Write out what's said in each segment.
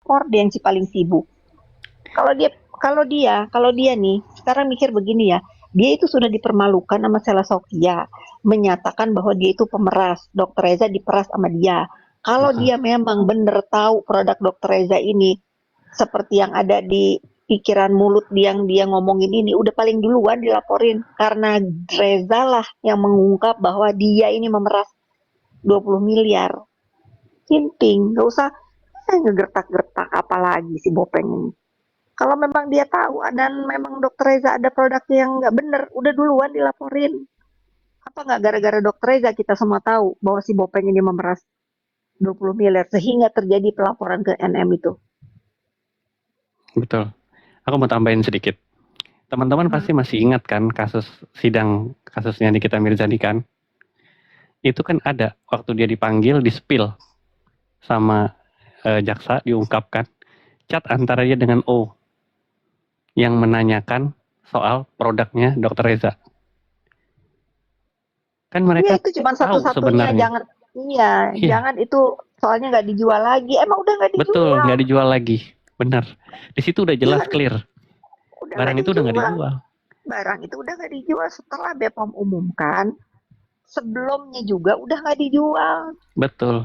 lapor, dia yang paling sibuk. Kalau dia kalau dia nih sekarang mikir begini ya, dia itu sudah dipermalukan sama Sela Sofia, menyatakan bahwa dia itu pemeras, Dokter Reza diperas sama dia. Kalau Heeh. dia memang benar tahu produk Dokter Reza ini seperti yang ada di pikiran mulut dia ngomongin ini, udah paling duluan dilaporin karena Reza lah yang mengungkap bahwa dia ini memeras 20 miliar. Kinting, nggak usah ngegertak-gertak apalagi si Bopeng ini. Kalau memang dia tahu dan memang Dokter Reza ada produknya yang nggak bener, udah duluan dilaporin. Apa nggak gara-gara Dokter Reza kita semua tahu bahwa si Bopeng ini memeras 20 miliar sehingga terjadi pelaporan ke NM itu. Betul. Aku mau tambahin sedikit. Teman-teman Hmm. pasti masih ingat kan kasus sidang kasusnya Nikita Mirzani kan? Itu kan ada waktu dia dipanggil di spill sama jaksa diungkapkan chat antara dia dengan O yang menanyakan soal produknya Dr. Reza. Kan Iya mereka itu cuma tahu satu-satunya, sebenarnya. jangan iya, Iya, jangan itu soalnya nggak dijual lagi. Emang udah nggak betul, dijual, nggak dijual lagi. Benar. Di situ udah jelas jangan clear. udah Barang nggak itu udah nggak dijual. dijual. Barang itu udah nggak dijual setelah BPOM umumkan. Sebelumnya juga udah nggak dijual. Betul.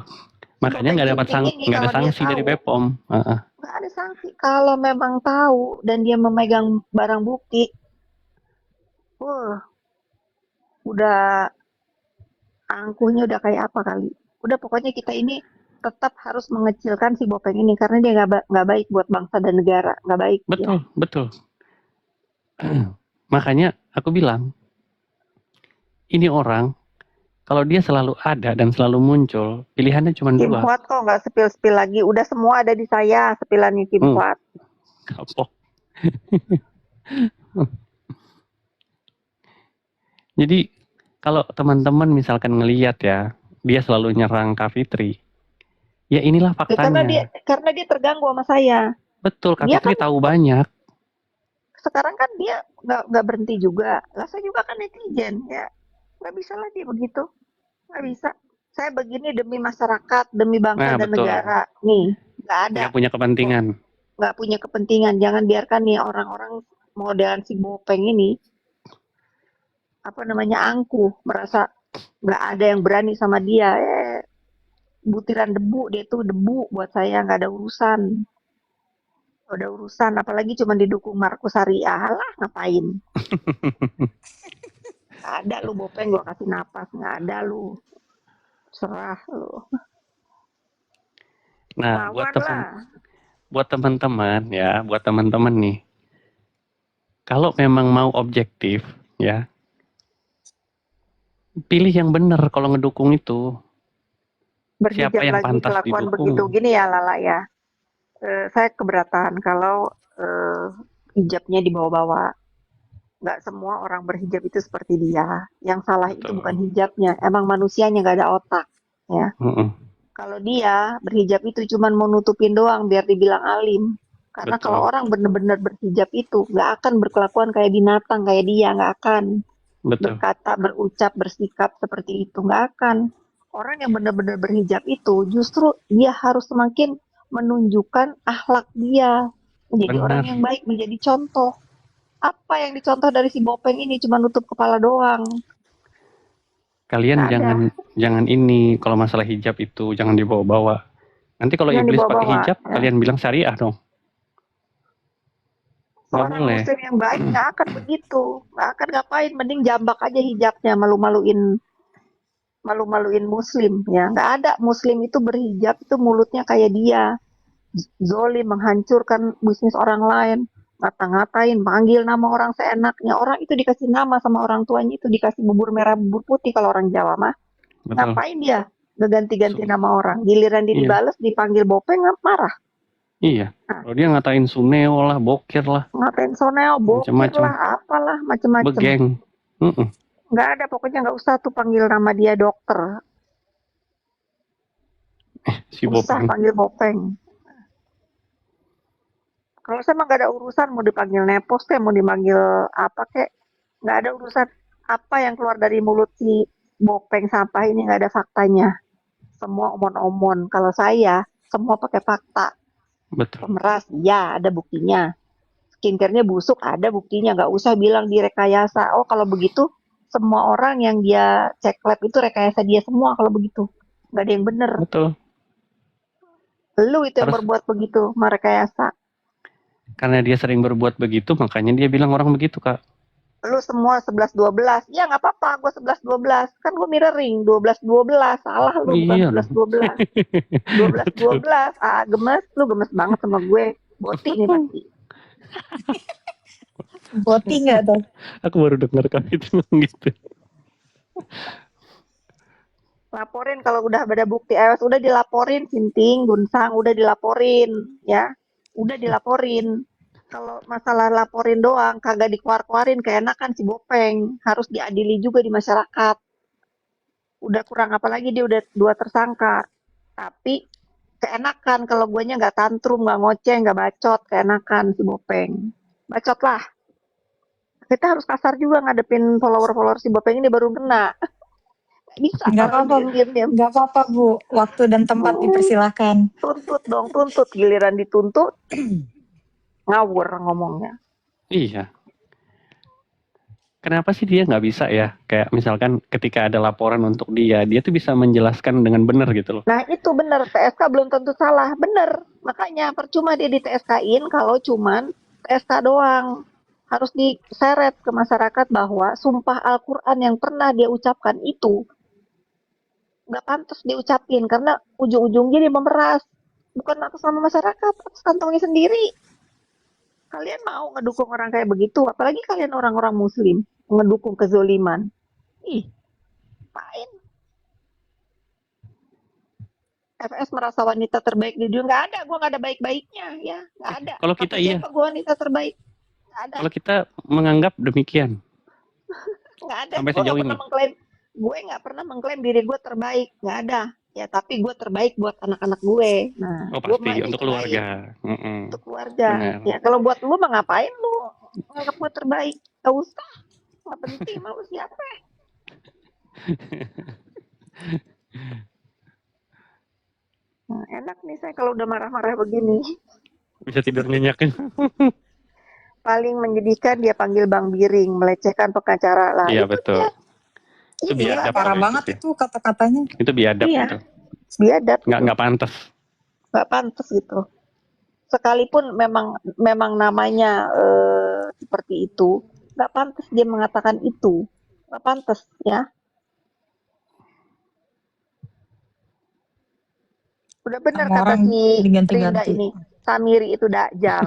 Si Makanya Bopeng Ginting ini nggak ada kalau dia sanksi dari tahu, BPOM. Heeh. nggak ada sanksi. Kalau memang tahu dan dia memegang barang bukti, wah, udah angkuhnya udah kayak apa kali. Udah pokoknya kita ini tetap harus mengecilkan si Bopeng ini karena dia nggak baik buat bangsa dan negara, nggak baik dia. Betul, betul. Makanya aku bilang, ini orang kalau dia selalu ada dan selalu muncul, pilihannya cuma Kim dua. Huat kok nggak sepil-sepil lagi. Udah semua ada di saya sepilannya Kim Hmm, Huat. kapok. Jadi kalau teman-teman misalkan ngelihat ya, dia selalu nyerang Kak Fitri, ya inilah Ya, faktanya. karena dia terganggu sama saya. Betul, Kak Dia Fitri kan tahu banyak. sekarang kan dia nggak berhenti juga. Lah saya juga kan netizen ya. Nggak bisa lah dia begitu. Nggak bisa. Saya begini demi masyarakat, demi bangsa Nah, dan betul. negara. Nih, nggak ada. Nggak punya kepentingan. Nggak punya kepentingan. Jangan biarkan nih orang-orang modelan si Bopeng ini, apa namanya, angkuh. Merasa nggak ada yang berani sama dia. Butiran debu, dia tuh debu buat saya. Nggak ada urusan. Udah urusan, apalagi cuma didukung Markus Syariah. Lah, ngapain? Nggak ada lu Bopeng, gua kasih napas. Nggak ada lu. Serah lu. Nah, Lawan lah. buat teman-teman ya, buat teman-teman nih, kalau memang mau objektif ya, pilih yang benar kalau ngedukung itu. Siapa Berhijab yang lagi pantas kelakuan didukung? begitu. Gini ya Lala ya. Saya keberatan kalau hijabnya dibawa-bawa. Nggak semua orang berhijab itu seperti dia. Yang salah itu bukan Betul. hijabnya. Emang manusianya nggak ada otak. Ya. Mm-mm. Kalau dia berhijab itu cuma mau nutupin doang biar dibilang alim. Karena kalau Betul. orang benar-benar berhijab itu nggak akan berkelakuan kayak binatang kayak dia, nggak akan Betul. berkata, berucap, bersikap seperti itu, nggak akan. Orang yang benar-benar berhijab itu justru dia harus semakin menunjukkan akhlak dia menjadi orang Benar. yang baik, menjadi contoh. Apa yang dicontoh dari si Bopeng ini cuma nutup kepala doang, Kalian nggak ada. jangan ini kalau masalah hijab itu jangan dibawa-bawa. Nanti kalau Jangan iblis pakai dibawa-bawa. hijab, Ya. kalian bilang syariah dong. Nggak Seorang boleh. muslim yang baik nggak akan begitu, nggak akan ngapain, mending jambak aja hijabnya, malu-maluin muslim ya. Nggak ada muslim itu berhijab itu mulutnya kayak dia, zolim, menghancurkan bisnis orang lain, ngata-ngatain, panggil nama orang seenaknya. Orang itu dikasih nama sama orang tuanya itu dikasih bubur merah, bubur putih kalau orang Jawa mah. Betul. Ngapain dia ngeganti-ganti Su- nama orang? Giliran dia iya. dibales, dipanggil Bopeng, marah. Iya. Nah, Kalau dia ngatain suneo lah, bokir lah, ngatain soneo, bokir macam-macam. lah, apalah, macem-macem. Begeng. Mm-mm. Nggak ada, pokoknya nggak usah tuh panggil nama dia dokter. Si Usah Bopeng. panggil Bopeng. Kalau saya mah nggak ada urusan mau dipanggil nepos kayak mau dipanggil apa kayak, nggak ada urusan apa yang keluar dari mulut si Bopeng sampah ini nggak ada faktanya. Semua omon-omon. Kalau saya semua pakai fakta. Betul. Pemeras, ya ada buktinya. Skincare-nya busuk, ada buktinya. Nggak usah bilang direkayasa. Oh kalau begitu, semua orang yang dia cek lab itu rekayasa dia semua kalau begitu. Nggak ada yang bener. Betul. Lu itu yang Harus berbuat begitu, merekayasa. karena dia sering berbuat begitu, makanya dia bilang orang begitu, Kak. Lu semua 11-12. Ya nggak apa-apa, gue 11-12. Kan gue mirroring, 12-12. Salah lu, bukan Iya dong. 11-12. 12 Betul. 12 gemes, lu gemes banget sama gue. Boti nih pasti. Boti nggak tuh? Aku baru dengar Kak itu gitu. Laporin kalau udah ada bukti awas, udah dilaporin Sinting, Gunsang, udah dilaporin ya. Udah dilaporin. Kalau masalah laporin doang kagak dikeluar-keluarin, keenakan si Bopeng, harus diadili juga di masyarakat. Udah kurang apa lagi, dia udah 2 tersangka. Tapi keenakan kalau guanya nggak tantrum, nggak ngoceh, nggak bacot, keenakan si Bopeng. Bacot lah. Kita harus kasar juga ngadepin follower-follower si Bopeng ini baru kena. Bisa Nggak kalau apa-apa, diem-diem. nggak apa-apa Bu. Waktu dan tempat dipersilakan. Tuntut dong, tuntut. Giliran dituntut, ngawur ngomongnya. Iya. Kenapa sih dia nggak bisa ya? Kayak misalkan ketika ada laporan untuk dia tuh bisa menjelaskan dengan benar gitu loh. Nah itu benar, TSK belum tentu salah. Benar, makanya percuma dia di TSK-in kalau cuman TSK doang. Harus diseret ke masyarakat bahwa sumpah Al-Quran yang pernah dia ucapkan itu nggak pantas diucapin karena ujung-ujungnya dia memeras. Bukan atas nama masyarakat, atas kantongnya sendiri. Kalian mau ngedukung orang kayak begitu? Apalagi kalian orang-orang muslim, ngedukung kezoliman. Ih, ngapain? FS merasa wanita terbaik di dunia. Nggak ada, gue nggak ada baik-baiknya. Ya, nggak ada. Kalau kita Kata iya, siapa gue wanita terbaik? Nggak ada. kalau kita menganggap demikian Nggak ada. sampai Gue nggak sejauh pernah ini. mengklaim. Gue nggak pernah mengklaim diri gue terbaik. Nggak ada. Ya, tapi gue terbaik buat anak-anak gue. Nah, Oh gue pasti mah ini untuk terbaik keluarga. untuk keluarga. Benar. Ya, kalau buat lu mah ngapain lu nganggap gue terbaik? Gak usah. Nggak penting, mau siapa? Nah, enak nih saya kalau udah marah-marah begini. Bisa tidur nyenyak. Paling menyedihkan dia panggil Bang Biring, melecehkan pengacara lah. Iya Itu betul. dia. Itu Iya, biadab Parah kalau banget itu sih. itu kata-katanya. Itu biadab Iya. itu. Biadab itu. Nggak pantas. Nggak pantas gitu. Sekalipun memang namanya seperti itu, nggak pantas dia mengatakan itu. Nggak pantas ya. Udah benar Sama kata orang si Rinda diganti-ganti. ini, Samiri itu Dajjal.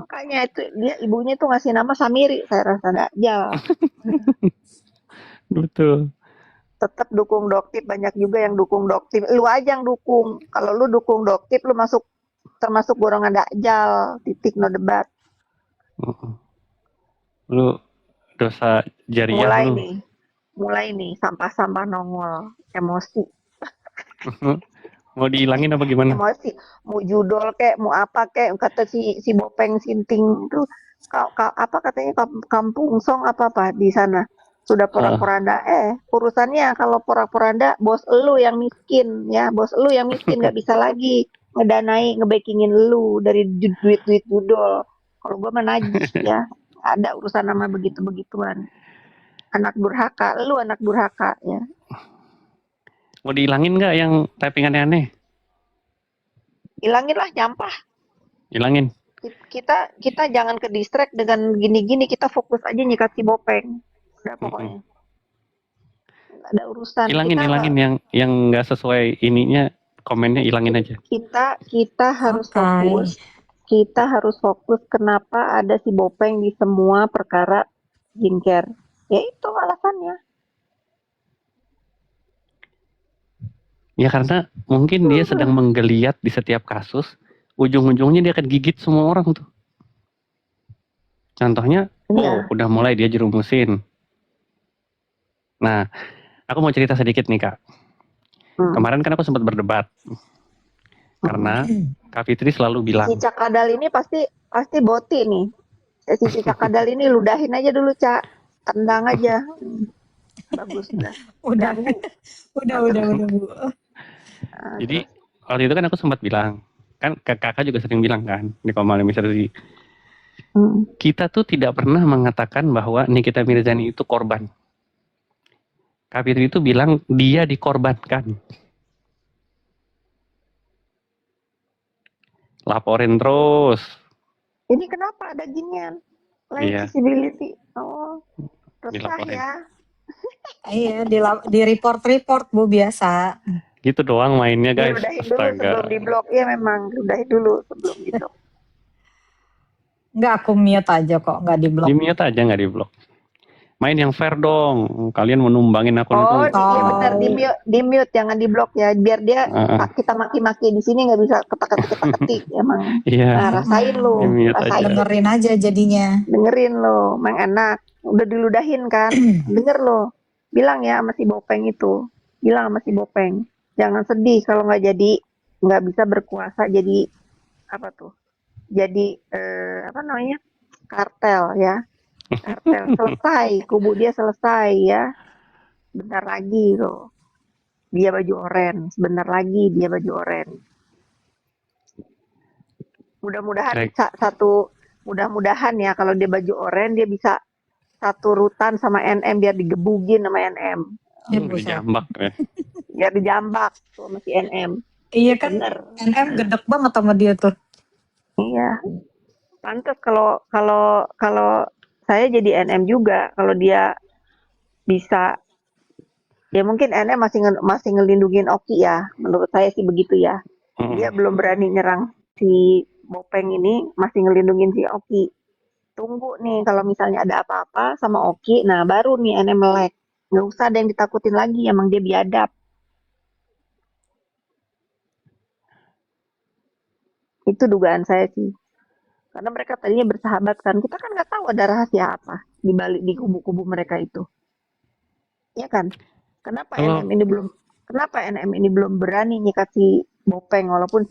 Makanya itu dia ibunya tuh ngasih nama Samiri, saya rasa Dajjal. Betul. Tetap dukung Doktip, banyak juga yang dukung Doktip. Lu aja yang dukung. Kalau lu dukung Doktip, lu termasuk golongan Dajjal. Titik, no debat. Lu dosa jariah lu. Mulai nih sampah-sampah nongol, emosi. Mau dihilangin apa gimana? Emosi, mau judol kek, mau apa kek, kata si Bopeng Sinting itu apa katanya kampung song apa di sana sudah porak-poranda. Urusannya kalau porak-poranda bos lu yang miskin ya, bos lu yang miskin nggak bisa lagi ngedanai ngebackingin lu dari duit judol. Kalau gua mah najis ya, ada urusan nama begitu-begituan. Anak durhaka, lu anak durhaka ya. Mau dihilangin nggak yang typing aneh-aneh? Hilangin lah nyampah. Hilangin. Kita jangan ke distract dengan gini-gini, kita fokus aja nyikat si Bopeng. Udah pokoknya. Nggak ada urusan. Hilangin yang nggak sesuai ininya, komennya hilangin aja. Kita harus fokus. Kita harus fokus kenapa ada si Bopeng di semua perkara skincare. Ya itu alasannya. Ya karena mungkin dia sedang menggeliat di setiap kasus, ujung-ujungnya dia akan gigit semua orang tuh. Contohnya, udah mulai dia jerumusin. Nah, aku mau cerita sedikit nih Kak. Kemarin kan aku sempat berdebat. Karena Kak Fitri selalu bilang. Si Cak Kadal ini pasti boti nih. Si Cak Kadal ini ludahin aja dulu Cak. Tendang aja. Bagus dah. Udah Bu. Jadi waktu itu kan aku sempat bilang, kan kakak juga sering bilang kan di Komal Miserzi, Hmm. kita tuh tidak pernah mengatakan bahwa Nikita Mirzani itu korban. Kak Fitri itu bilang dia dikorbankan. Laporin terus. Ini kenapa ada ginian? Lain Iya, visibility. Oh, resah dilaporin. ya. Iya, di report Bu biasa. Gitu doang mainnya guys. Diludahin dulu sebelum Astaga. diblok. Ya memang, ludahin dulu sebelum diblok. Enggak, aku mute aja kok, enggak di blok. Di mute aja nggak di blok. Main yang fair dong. Kalian menumbangin akun aku. Oh, iya benar, Oh, di mute, jangan di blok ya, biar dia Ah, kita maki-maki di sini nggak bisa ketik emang. iya, Nah, rasain lo, di mute aja. rasain, dengerin aja jadinya. dengerin lo, emang enak. Udah diludahin kan, denger lo, bilang ya sama si Bopeng itu, bilang sama si Bopeng, jangan sedih kalau nggak bisa berkuasa jadi apa tuh, jadi apa namanya, kartel ya, kartel selesai, kubu dia selesai ya, bentar lagi tuh. Dia baju oren, sebentar lagi dia baju oren. Mudah-mudahan mudah-mudahan ya kalau dia baju oren dia bisa satu rutan sama NM biar digebugin sama NM. Dijambak ya. Biar dijambak tuh sama si NM. Iya kan, Bener. NM gedek banget sama dia tuh. Iya. Pantes kalau kalau kalau saya jadi NM juga kalau dia bisa, ya mungkin NM masih ngelindungin Oki ya, menurut saya sih begitu ya. Dia belum berani nyerang si Bopeng ini, masih ngelindungin si Oki. Tunggu nih kalau misalnya ada apa-apa sama Oki, nah baru nih NM melek. Nggak usah ada yang ditakutin lagi, emang dia biadab. Itu dugaan saya sih. Karena mereka tadinya bersahabat kan, kita kan nggak tahu ada rahasia apa di balik di kubu-kubu mereka itu. Ya kan? Kenapa Kalau NM ini belum berani nyikat si Bopeng walaupun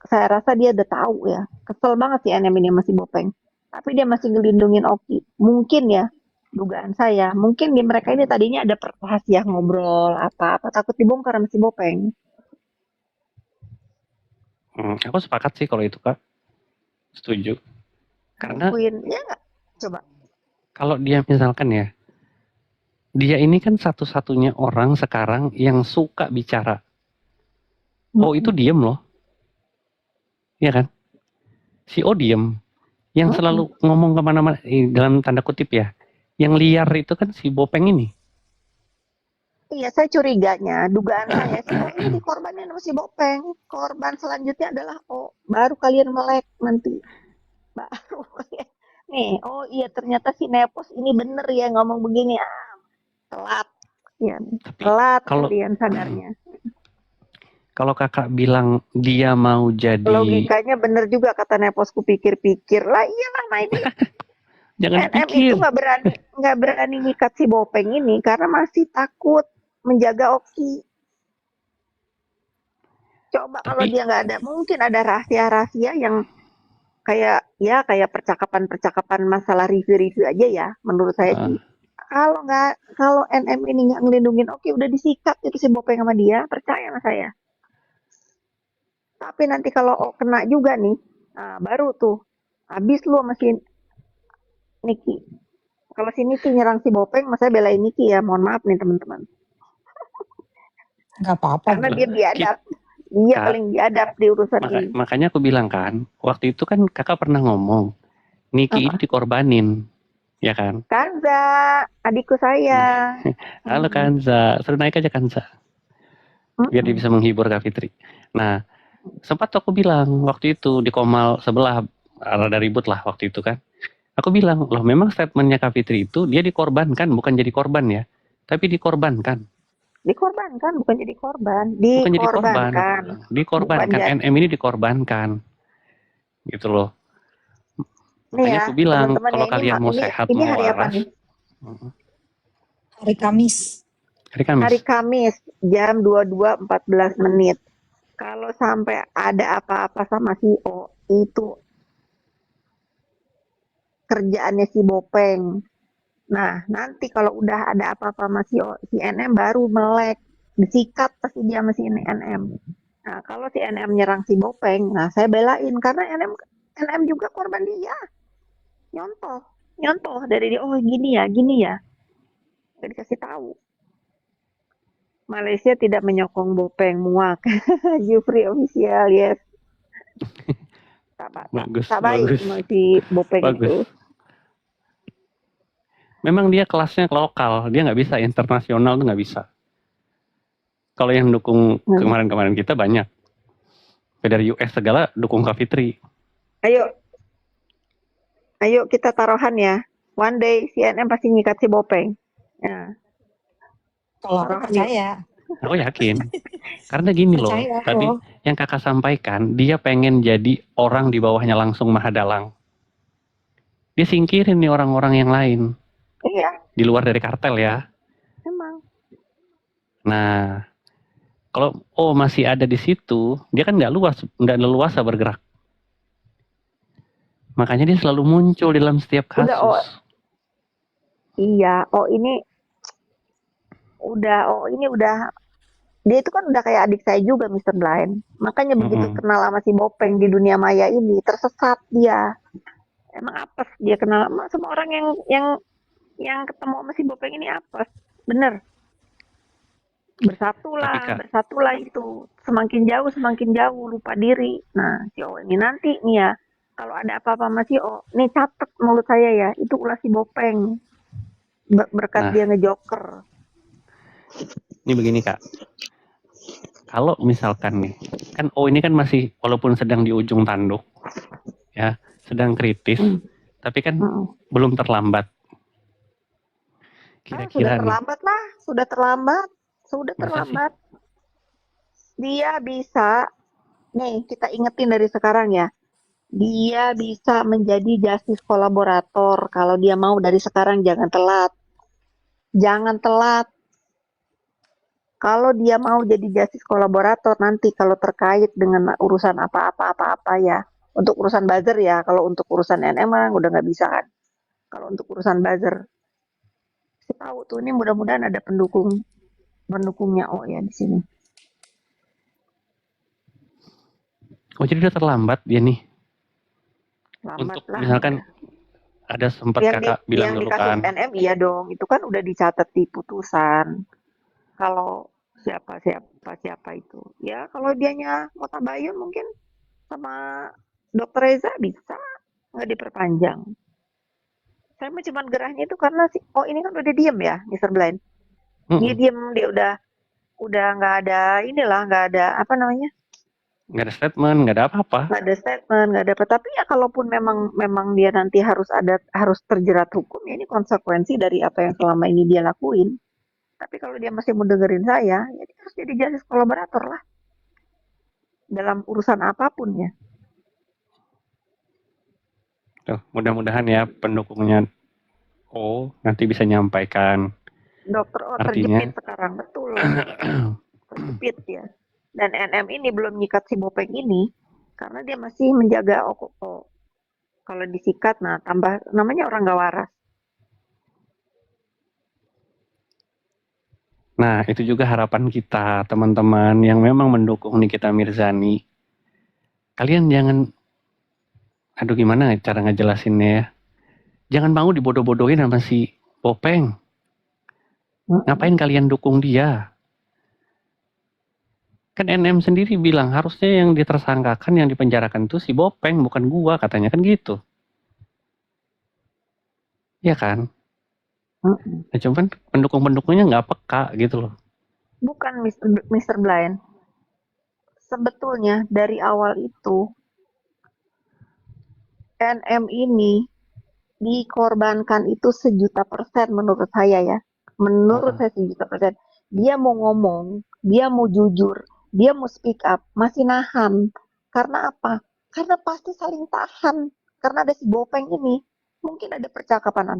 saya rasa dia udah tahu ya. Kesel banget si NM ini masih Bopeng. Tapi dia masih ngelindungin Oki. Mungkin ya, dugaan saya, mungkin di mereka ini tadinya ada rahasia ngobrol apa-apa takut dibongkar sama si Bopeng. aku sepakat sih kalau itu Kak. Setuju. Karena Queen, ya nggak? Coba. kalau dia misalkan ya, dia ini kan satu-satunya orang sekarang yang suka bicara. Oh itu diem loh. Iya kan? Si O diem. Yang selalu ngomong kemana-mana, dalam tanda kutip ya. Yang liar itu kan si Bopeng ini. Iya, saya curiganya, dugaan saya si O ini dikorbanin sama si Bopeng. Korban selanjutnya adalah O. Baru kalian melek nanti. Baru nih, oh iya ternyata si Nepos ini bener ya ngomong begini. Telat. Ya, Tapi telat kalau kalian sadarnya. kalau kakak bilang dia mau jadi, Logikanya bener juga kata Nepos, kupikir-pikir. Lah iyalah, nah ini jangan NM itu dipikir. nggak berani ngikat si Bopeng ini karena masih takut menjaga Oki. Coba kalau Tapi dia nggak ada, mungkin ada rahasia-rahasia yang kayak percakapan-percakapan masalah review-review aja ya, menurut saya sih. Kalau NM ini nggak ngelindungin, oke udah disikat itu si Bopeng sama dia, percaya sama saya. Tapi nanti kalau kena juga nih, nah baru tuh habis lu sama si Niki. Kalau si Niki nyerang si Bopeng, saya belain Niki ya, mohon maaf nih teman-teman. Nggak apa-apa. Karena dia biadab. Dia Kak, paling biadab di urusan ini. makanya aku bilang kan, waktu itu kan kakak pernah ngomong, Niki ini dikorbanin, ya kan? Kanza, adikku saya. Halo Kanza, suruh naik aja Kanza, biar dia bisa menghibur Kak Fitri. Nah, sempat aku bilang waktu itu di Komal sebelah, ada ribut lah waktu itu kan. Aku bilang, loh memang statementnya Kak Fitri itu dia dikorbankan, bukan jadi korban ya, tapi dikorbankan. Dikorbankan, bukan jadi korban. Bukan jadi korban, dikorbankan. Bukan NM ini dikorbankan, gitu loh. nih Makanya ya, aku bilang, teman-teman kalau ya, kalian mau sehat, ini mau hari apa waras, nih? Hari Kamis. hari Kamis. Hari Kamis, jam 22.14 menit. Kalau sampai ada apa-apa sama si O, itu kerjaannya si Bopeng. Nah, nanti kalau udah ada apa-apa sama si NM baru melek. Disikat pasti dia sama si NM. Nah, kalau si NM nyerang si Bopeng, nah saya belain karena NM juga korban dia. Nyontoh, nyontoh dari dia, oh gini ya. Gak dikasih tahu. Malaysia tidak menyokong Bopeng, muak. Jufri official, yes. Bagus, Tak baik bagus, sama si Bopeng bagus. itu. Memang dia kelasnya lokal, dia nggak bisa internasional tuh nggak bisa. Kalau yang dukung kemarin-kemarin kita banyak. Dari US segala dukung Kak Fitri. Ayo kita taruhan ya. One day CNN pasti nyikat si Bopeng. Nah, Kalau aku taruhan yuk. percaya. Aku yakin. Karena gini loh, Percaya aku. tadi yang kakak sampaikan, dia pengen jadi orang di bawahnya langsung Mahadalang. Dia singkirin nih orang-orang yang lain. Iya, Di luar dari kartel ya. emang. Nah, kalau masih ada di situ, dia kan nggak leluasa bergerak. Makanya dia selalu muncul dalam setiap kasus. Iya, ini udah dia itu kan udah kayak adik saya juga, Mr. Blind. Makanya begitu kenal sama si Bopeng di dunia maya ini, tersesat dia. Emang apes dia kenal sama semua orang yang ketemu sama si Bopeng ini apes. Bener. Bersatulah itu. Semakin jauh lupa diri. Nah, si O ini nanti nih ya, kalau ada apa-apa sama si O, nih catet mulut saya ya, itu ulah si Bopeng. Berkat dia ngejoker. Ini begini Kak, kalau misalkan nih, kan ini kan masih walaupun sedang di ujung tanduk, ya sedang kritis, tapi kan belum terlambat. Kira-kira sudah terlambat. Dia bisa, nih kita ingetin dari sekarang ya, dia bisa menjadi justice kolaborator kalau dia mau dari sekarang. Jangan telat. Kalau dia mau jadi justice kolaborator nanti kalau terkait dengan urusan apa-apa ya, untuk urusan buzzer ya, kalau untuk urusan NM udah nggak bisa kan. Kalau untuk urusan buzzer, saya tahu tuh ini mudah-mudahan ada pendukungnya ya di sini. Oh jadi udah terlambat dia nih. Lambat untuk lah. Misalkan ada sempat kakak bilang dulu kan. Yang di kasus NM iya dong, itu kan udah dicatat di putusan. Kalau siapa itu. Ya kalau dianya mau tabayun mungkin sama Dokter Reza bisa nggak diperpanjang. Saya mah cuman gerahnya itu karena ini kan udah diem ya, Mr. Blind. Dia diem, dia udah nggak ada nggak ada apa namanya? Nggak ada statement, nggak ada apa-apa. Nggak ada statement, nggak ada apa. Tapi ya kalaupun memang dia nanti harus terjerat hukum, ya ini konsekuensi dari apa yang selama ini dia lakuin. Tapi kalau dia masih mau dengerin saya, ya dia harus jadi justice kolaborator lah. Dalam urusan apapun ya. Tuh, mudah-mudahan ya pendukungnya nanti bisa nyampaikan. Dokter artinya terjepit sekarang, betul. Terjepit ya. Dan NM ini belum nyikat si Bopeng ini karena dia masih menjaga kalau disikat, nah tambah namanya orang gak waras. Nah, itu juga harapan kita, teman-teman yang memang mendukung Nikita Mirzani. Kalian jangan, gimana cara ngejelasinnya ya? Jangan mau dibodoh-bodohin sama si Bopeng. Ngapain kalian dukung dia? Kan NM sendiri bilang harusnya yang ditersangkakan, yang dipenjarakan itu si Bopeng, bukan gua, katanya kan gitu. Iya kan? Nah, cuman pendukung-pendukungnya nggak peka gitu loh. Bukan Mr. Blind. Sebetulnya dari awal itu NM ini dikorbankan itu 1.000.000% menurut saya ya. Menurut saya 1.000.000%. Dia mau ngomong, dia mau jujur, dia mau speak up, masih nahan. Karena apa? Karena pasti saling tahan. Karena ada si Bopeng ini. Mungkin ada percakapan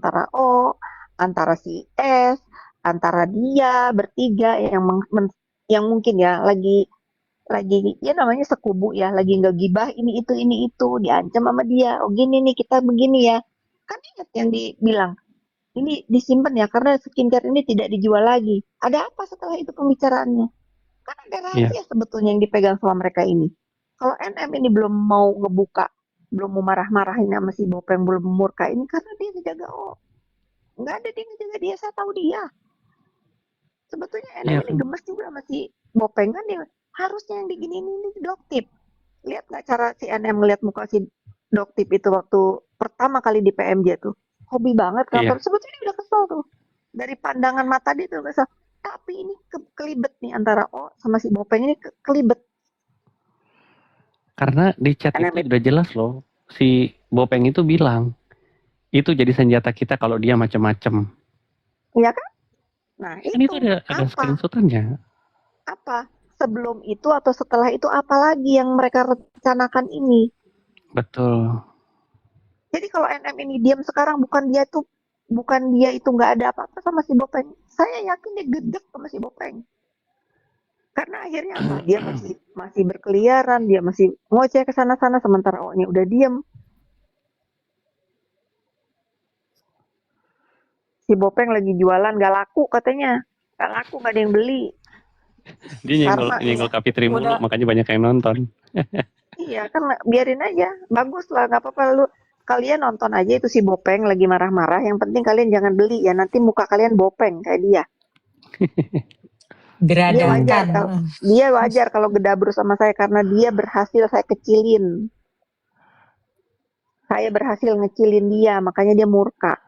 antara si S, antara dia bertiga yang mungkin ya lagi ya namanya sekubu ya, lagi nggak gibah ini itu diancam sama dia. Oh gini nih kita begini ya. Kan ingat yang dibilang ini disimpan ya karena skincare ini tidak dijual lagi. Ada apa setelah itu pembicaraannya? Kan ada Iya. rahasia sebetulnya yang dipegang sama mereka ini. Kalau NM ini belum mau ngebuka, belum mau marah-marahin sama si Bopeng, belum murka ini karena dia ngejaga nggak ada dia ngejaga dia, saya tahu dia. Sebetulnya NM Iya ini kan? gemes juga sama si Bopeng kan dia harusnya yang diginiin ini Doktip. Lihat nggak cara si NM ngeliat muka si Doktip itu waktu pertama kali di PMJ tuh. Hobi banget kan, Iya. sebetulnya udah kesel tuh. Dari pandangan mata dia tuh kesel. Tapi ini kelibet nih antara sama si Bopeng ini kelibet. Karena di chat NM itu udah jelas loh. Si Bopeng itu bilang, itu jadi senjata kita kalau dia macem-macem. iya kan? Nah Kan itu itu ada apa? screenshotannya. Apa? Sebelum itu atau setelah itu apa lagi yang mereka rencanakan ini? Betul. Jadi kalau NM ini diam sekarang bukan dia itu nggak ada apa-apa sama si Bopeng. Saya yakin dia gedek sama si Bopeng. Karena akhirnya apa? Dia masih berkeliaran, dia masih ngoceh ke sana-sana sementara O-nya udah diam. Si Bopeng lagi jualan gak laku katanya. Gak laku, gak ada yang beli. Dia nyenggol Karma nyenggol dia. Kapitri mulu, Udah makanya banyak yang nonton. Iya kan biarin aja. Bagus lah, gak apa-apa lu. Kalian nonton aja itu si Bopeng lagi marah-marah. Yang penting kalian jangan beli ya. Nanti muka kalian Bopeng kayak dia. geradakan. Dia wajar kalau gedabru sama saya karena dia berhasil saya kecilin. Saya berhasil ngecilin dia, makanya dia murka.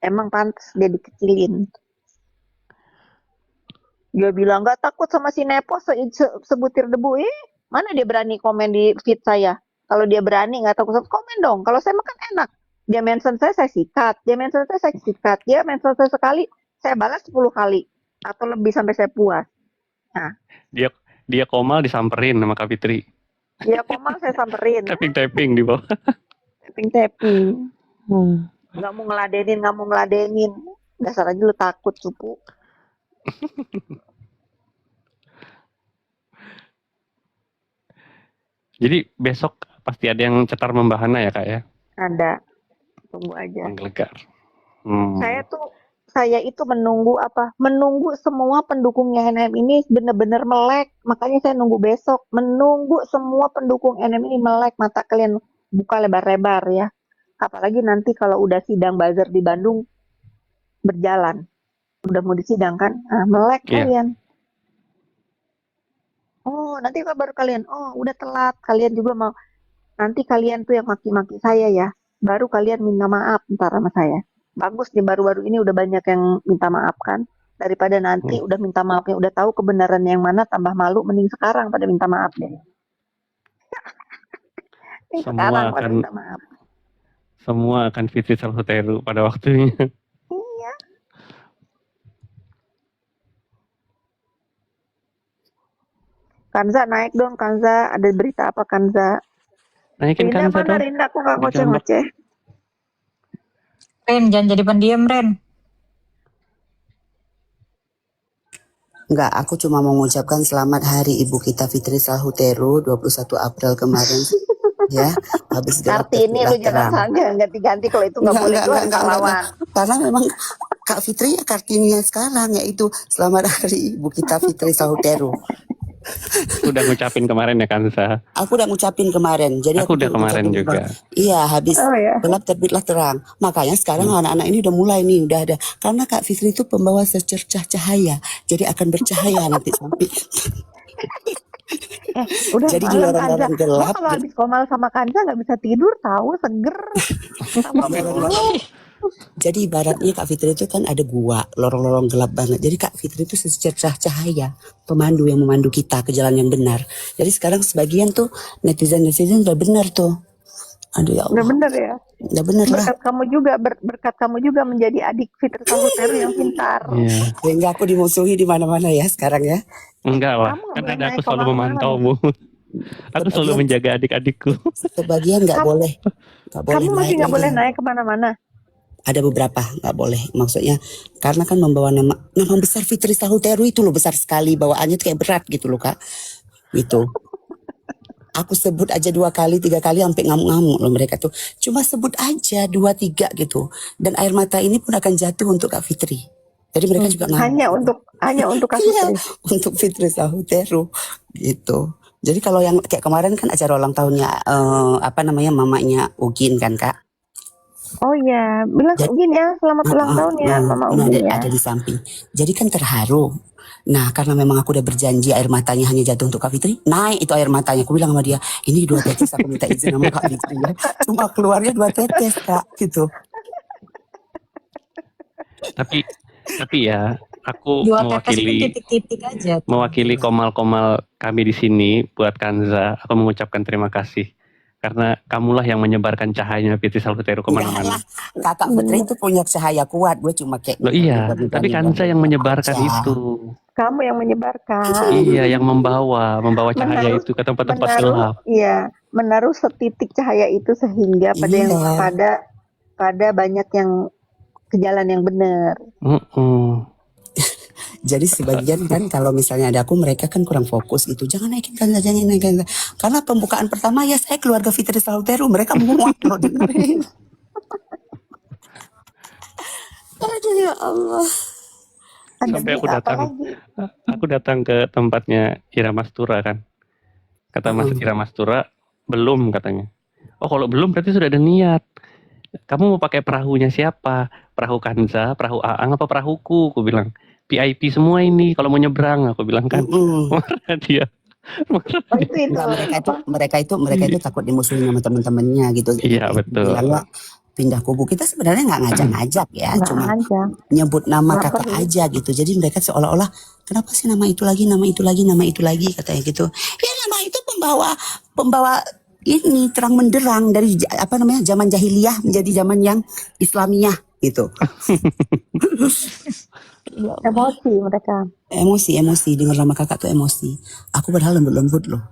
Emang pantas dia dikecilin. Dia bilang gak takut sama si Nepo sebutir debu. Mana dia berani komen di feed saya? Kalau dia berani nggak takut, komen dong. Kalau saya makan enak. Dia mention saya sikat. Dia mention saya sikat. Dia mention saya sekali, saya balas 10 kali. Atau lebih sampai saya puas. Nah, Dia komal disamperin sama Kapitri. dia komal saya samperin. Tapping-tapping di bawah. Tapping-tapping. Nggak mau ngeladenin. Dasar aja lu takut, cupu. Jadi besok pasti ada yang cetar membahana ya kak ya? Ada. Tunggu aja. Menggelegar. Saya itu menunggu semua pendukungnya NM ini benar-benar melek. Makanya saya nunggu besok. Menunggu semua pendukung NM ini melek. Mata kalian buka lebar-lebar ya. Apalagi nanti kalau udah sidang buzzer di Bandung berjalan. Udah mau disidang kan? Melek Iya. kalian. Oh, nanti baru kalian. Oh, udah telat. Kalian juga mau. Nanti kalian tuh yang maki-maki saya ya. Baru kalian minta maaf ntar sama saya. Bagus nih baru-baru ini udah banyak yang minta maaf kan. Daripada nanti udah minta maafnya, udah tahu kebenaran yang mana tambah malu, mending sekarang pada minta maaf deh. Sekarang pada minta maaf. Semua akan Fitri Salhuteru pada waktunya. Iya. Kanza naik dong Kanza. Ada berita apa Kanza? Naikin Rinda Kanza mana dong. Rinda? Aku gak ngoceh-ngoceh. Ren, jangan jadi pendiam, Ren. Enggak, aku cuma mau mengucapkan selamat hari Ibu kita Fitri Salhuteru 21 April kemarin. Ya, habis gelap Kartini lu terang. jangan ganti-ganti kalau itu nggak boleh jual pahlawan. Karena memang Kak Fitri ya Kartini sekarang, yaitu selamat hari Ibu kita Fitri Salhuteru. Udah ngucapin kemarin ya Kanza. Aku udah ngucapin kemarin. Jadi aku udah kemarin juga. Iya, habis gelap terbitlah terang. Makanya sekarang anak-anak ini udah mulai nih, udah ada. Karena Kak Fitri itu pembawa secercah cahaya. Jadi akan bercahaya nanti sampai. Udah jadi di malam lorong-lorong Kanza. gelap. Kalau habis komal sama Kanza nggak bisa tidur, tahu seger. Sama Jadi ibaratnya Kak Fitri itu kan ada gua, lorong-lorong gelap banget. Jadi Kak Fitri itu secercah cahaya, pemandu yang memandu kita ke jalan yang benar. Jadi sekarang sebagian tuh netizen udah benar tuh. Aduh ya Allah. Udah benar ya. Udah benar lah. Berkat kamu juga menjadi adik Fitri Salhuteru yang pintar. Iya. Sehingga aku dimusuhi di mana-mana ya sekarang ya. Enggak lah, kan ada aku selalu memantaumu. Aku selalu menjaga adik-adikku. Sebagian nggak boleh. Kamu masih nggak boleh naik kemana-mana. Ada beberapa nggak boleh, maksudnya karena kan membawa nama besar Fitri Salhuteru itu loh, besar sekali, bawaannya tuh kayak berat gitu loh Kak, gitu. Aku sebut aja 2 kali 3 kali sampai ngamuk-ngamuk loh mereka tuh. Cuma sebut aja 2 3 gitu, dan air mata ini pun akan jatuh untuk Kak Fitri. Jadi mereka juga Hanya untuk Kak iya, Fitri. untuk Fitri Sahuteru gitu. Jadi kalau yang kayak kemarin kan acara ulang tahunnya mamanya Ugin kan Kak. Oh ya, bilang Jadi Ugin ya, selamat ulang tahun ya, Mama ini Ugin ya. ada di samping. Jadi kan terharu. Nah karena memang aku udah berjanji air matanya hanya jatuh untuk Kak Fitri, naik itu air matanya. Aku bilang sama dia, ini 2 tetes aku minta izin sama Kak Fitri ya. Cuma keluarnya 2 tetes Kak gitu. Tapi ya aku 2 tetes pun titik-titik aja tuh. mewakili komal-komal kami di sini buat Kanza. Aku mengucapkan terima kasih karena kamulah yang menyebarkan cahayanya Fitri Sahuteru Enggak kemana-mana. lah, Kakak Fitri itu punya cahaya kuat. Gue cuma kayak Loh iya, tapi Kanza yang menyebarkan aja. itu. Kamu yang menyebarkan. Iya, yang membawa cahaya Menaruh- itu ke tempat-tempat gelap. Iya, menaruh setitik cahaya itu sehingga Iya. pada banyak yang ke jalan yang benar. Jadi sebagian kan kalau misalnya ada aku, mereka kan kurang fokus gitu. Jangan naikin Kanza, jangan naikin Kanza. Karena pembukaan pertama ya saya keluarga Fitri Sahuteru, mereka muak loh dengerin. Aduh ya Allah. Sampai aku datang ke tempatnya Ira Mastura kan. Kata Mas Ira Mastura, belum katanya. Oh kalau belum berarti sudah ada niat. Kamu mau pakai perahunya siapa? Perahu Kanza, perahu Aang apa perahuku? Aku bilang. VIP semua ini kalau mau nyebrang, aku bilang kan. Marah dia. Mereka itu takut dimusuhin sama teman-temannya gitu. Iya betul. Bilangnya pindah kubu. Kita sebenarnya nggak ngajak-ngajak ya, cuma nyebut nama kakak aja gitu. Jadi mereka seolah-olah kenapa sih nama itu lagi katanya gitu. Ya nama itu pembawa ini terang menderang dari zaman jahiliyah menjadi zaman yang Islamiyah gitu. Emosi dengar nama kakak tuh emosi. Aku padahal lembut loh.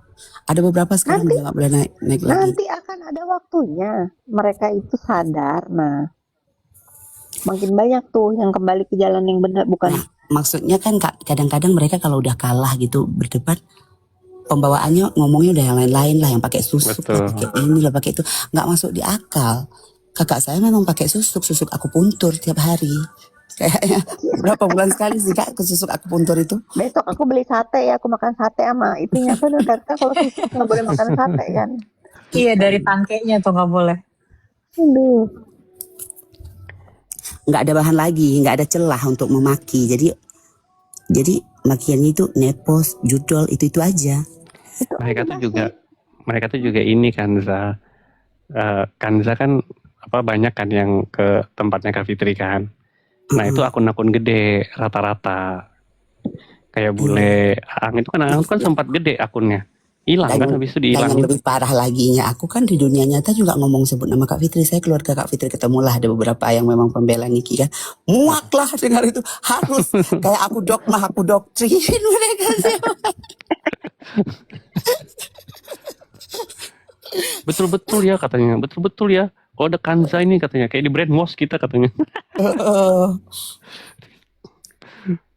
Ada beberapa sekarang udah nggak boleh naik lagi. Nanti akan ada waktunya mereka itu sadar. Nah, makin banyak tuh yang kembali ke jalan yang benar, bukan? Nah, maksudnya kan kadang-kadang mereka kalau udah kalah gitu berdebat, pembawaannya ngomongnya udah yang lain-lain lah, yang pakai susuk, pakai ini lah, pakai itu, nggak masuk di akal. Kakak saya memang pakai susuk akupuntur tiap hari. Kayaknya berapa bulan sekali sih Kak susuk akupuntur itu? Besok aku beli sate ya, aku makan sate sama itunya kan kata kalau susuk nggak boleh makan sate kan? Iya dari tangkainya tuh nggak boleh. Aduh. Nggak ada bahan lagi, nggak ada celah untuk memaki. Jadi makiannya itu nepos, judol itu aja. Mereka tuh juga ini Kanza. Kanza kan banyak kan yang ke tempatnya Kak Fitri kan. Nah itu akun-akun gede rata-rata kayak bule Aang itu kan sempat gede akunnya, hilang kan habis itu dihilang. Yang lebih parah laginya, aku kan di dunia nyata juga ngomong sebut nama Kak Fitri, saya keluarga Kak Fitri ketemulah ada beberapa yang memang pembela Niki kan, muak lah dengar itu, harus kayak aku dogma, aku doktrin mereka. Betul-betul ya katanya, betul-betul ya. Kalau ada Kanza ini katanya kayak di brainwash kita katanya.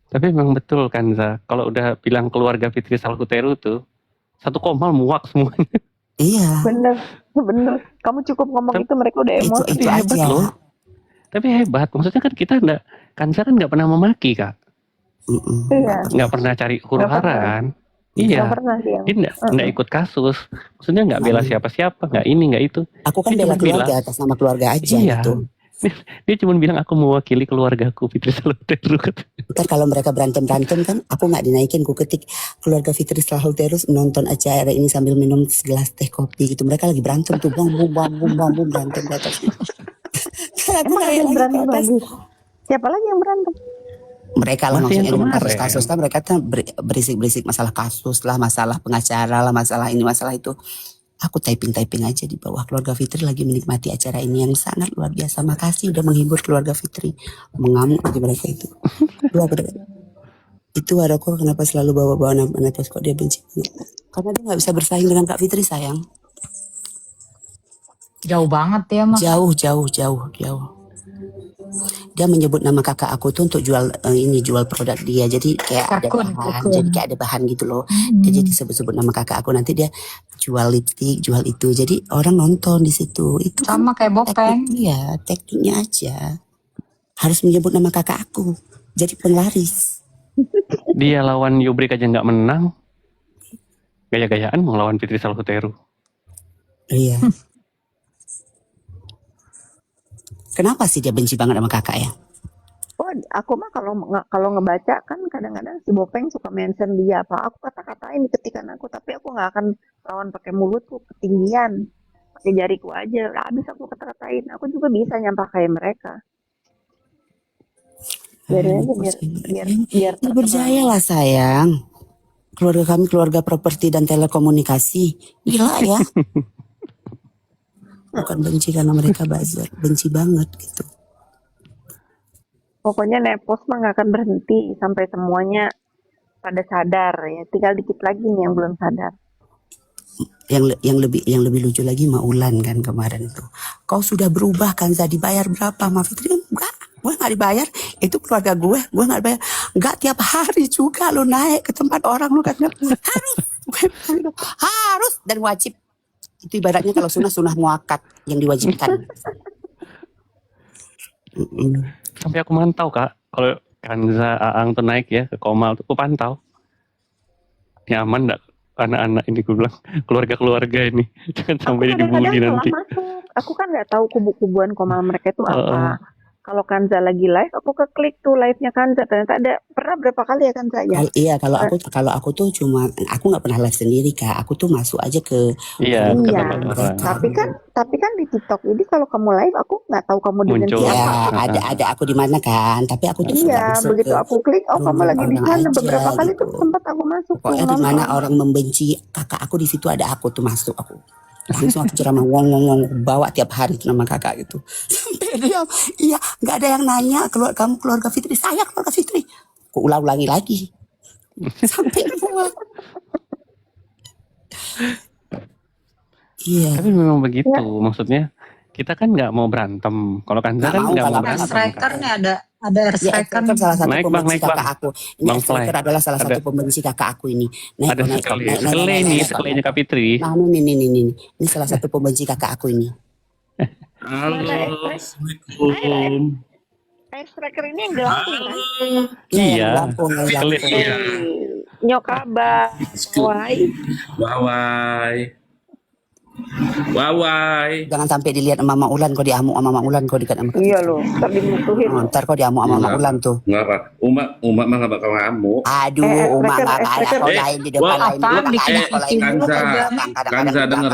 Tapi memang betul Kanza. Kalau udah bilang keluarga Fitri Sahuteru tuh satu komal muak semuanya. Iya. Bener. Kamu cukup ngomong itu mereka udah emosi. Itu hebat aja. Loh. Tapi hebat. Maksudnya kan kita Kanza kan nggak pernah memaki Kak. Nggak pernah cari huru-hara kan. Iya, dia nggak ikut kasus, maksudnya nggak bela siapa-siapa, nggak ini nggak itu. Aku kan bela keluarga atas nama keluarga aja gitu. Dia cuma bilang aku mewakili keluargaku Fitri Sahuteru. Ntar kalau mereka berantem kan, aku nggak dinaikin, ku ketik keluarga Fitri Sahuteru nonton acara ini sambil minum segelas teh kopi gitu. Mereka lagi berantem tuh, bum berantem di atas. Emang ada yang berantem lagi? Siapa lagi yang berantem? Mereka lah maksudnya dengan kasus-kasus kan mereka tuh berisik-berisik masalah kasus lah, masalah pengacara lah, masalah ini masalah itu. Aku typing aja di bawah, keluarga Fitri lagi menikmati acara ini yang sangat luar biasa. Makasih udah menghibur keluarga Fitri. Mengamuk lagi mereka itu. Itu ada kok kenapa selalu bawa-bawa nama terus kok dia benci. Karena dia nggak bisa bersaing dengan Kak Fitri sayang. Jauh banget ya mah. Jauh. Dia menyebut nama kakak aku tuh untuk jual produk dia, jadi kayak ada bahan gitu loh. Jadi disebut-sebut nama kakak aku, nanti dia jual lipstik, jual itu, jadi orang nonton di situ. Itu sama kayak Bopeng. Iya, tekniknya aja harus menyebut nama kakak aku. jadi penglaris. Dia lawan Yubrik aja nggak menang. Gaya-gayaan mau lawan Fitri Salhuteru. Iya. Kenapa sih dia benci banget sama kakak ya? Oh, aku mah kalau ngebaca kan kadang-kadang si Bopeng suka mention dia apa. Aku kata-katain di ketikan aku, tapi aku nggak akan lawan pakai mulutku ketinggian, pakai jariku aja. Lah, habis aku kata-katain. Aku juga bisa nyampah kayak mereka. Biarin aja biar Ya berjaya lah sayang. Keluarga kami keluarga properti dan telekomunikasi. Gila ya. Bukan benci karena mereka buzzer, benci banget gitu. Pokoknya Nepos mah nggak akan berhenti sampai semuanya pada sadar ya. Tinggal dikit lagi nih yang belum sadar. Yang lebih lucu lagi Maulan kan kemarin tuh. Kau sudah berubah kan, Za, dibayar berapa? Ma Fitri, enggak, gue nggak dibayar. Itu keluarga gue nggak dibayar. Enggak, tiap hari juga lo naik ke tempat orang lo katanya harus dan wajib. Itu ibaratnya kalau sunah muakat yang diwajibkan. Sampai aku mantau Kak, kalau Kanza, Aang tuh naik ya ke Komal tuh, aku pantau. Nyaman nggak anak-anak ini, gue bilang keluarga-keluarga ini, jangan sampai dia dibully nanti. Masuk. Aku kan nggak tahu kubu-kubuan Komal mereka itu apa. Kalau Kanza lagi live, aku keklik tuh live-nya Kanza. Ternyata ada, pernah berapa kali ya Kanza ya? Iya, kalau aku tuh cuma, aku nggak pernah live sendiri Kak. Aku tuh masuk aja ke Iya. Tapi kan di TikTok ini kalau kamu live, aku nggak tahu kamu dengan Muncul. siapa. Ya, ada aku di mana kan. Tapi aku tuh Iya, masuk begitu ke aku klik, oh kamu lagi di orang sana. aja Beberapa kali gitu. tuh sempat aku masuk. Pokoknya di mana orang membenci kakak aku, di situ ada aku tuh masuk aku. Langsung aku ceramah ngomong bawa tiap hari itu nama kakak gitu. Sampai dia, iya nggak ada yang nanya kamu keluarga Fitri, saya keluarga Fitri. Aku ulangi lagi. Sampai semua. Iya. Tapi memang begitu, maksudnya kita kan nggak mau berantem. Kalau Kanza kan nggak mau berantem. Striker nih ada Air Striker Striker salah satu Naik, pembenci Bang. kakak aku. Ini Bang Striker Fly. adalah salah satu pembenci kakak aku ini. Ada sekele Kak Fitri. Nah ini salah satu pembenci kakak aku ini. Halo, Assalamualaikum. Air Striker ini yang Lampung kan? Iya. Lampung. Iya. Nyokaba, wai. Wawai. Jangan sampai dilihat sama Mama Ulan, kau diamuk sama Mama Ulan, kau dikat sama Iya loh, ntar dimusuhin. ntar kau diamuk sama Mama Ulan tuh. Enggak apa. Umat mah enggak bakal ngamuk. Aduh, Uma nggak ada kau lain di depan lain di belakang ada kau lain. Kanza denger.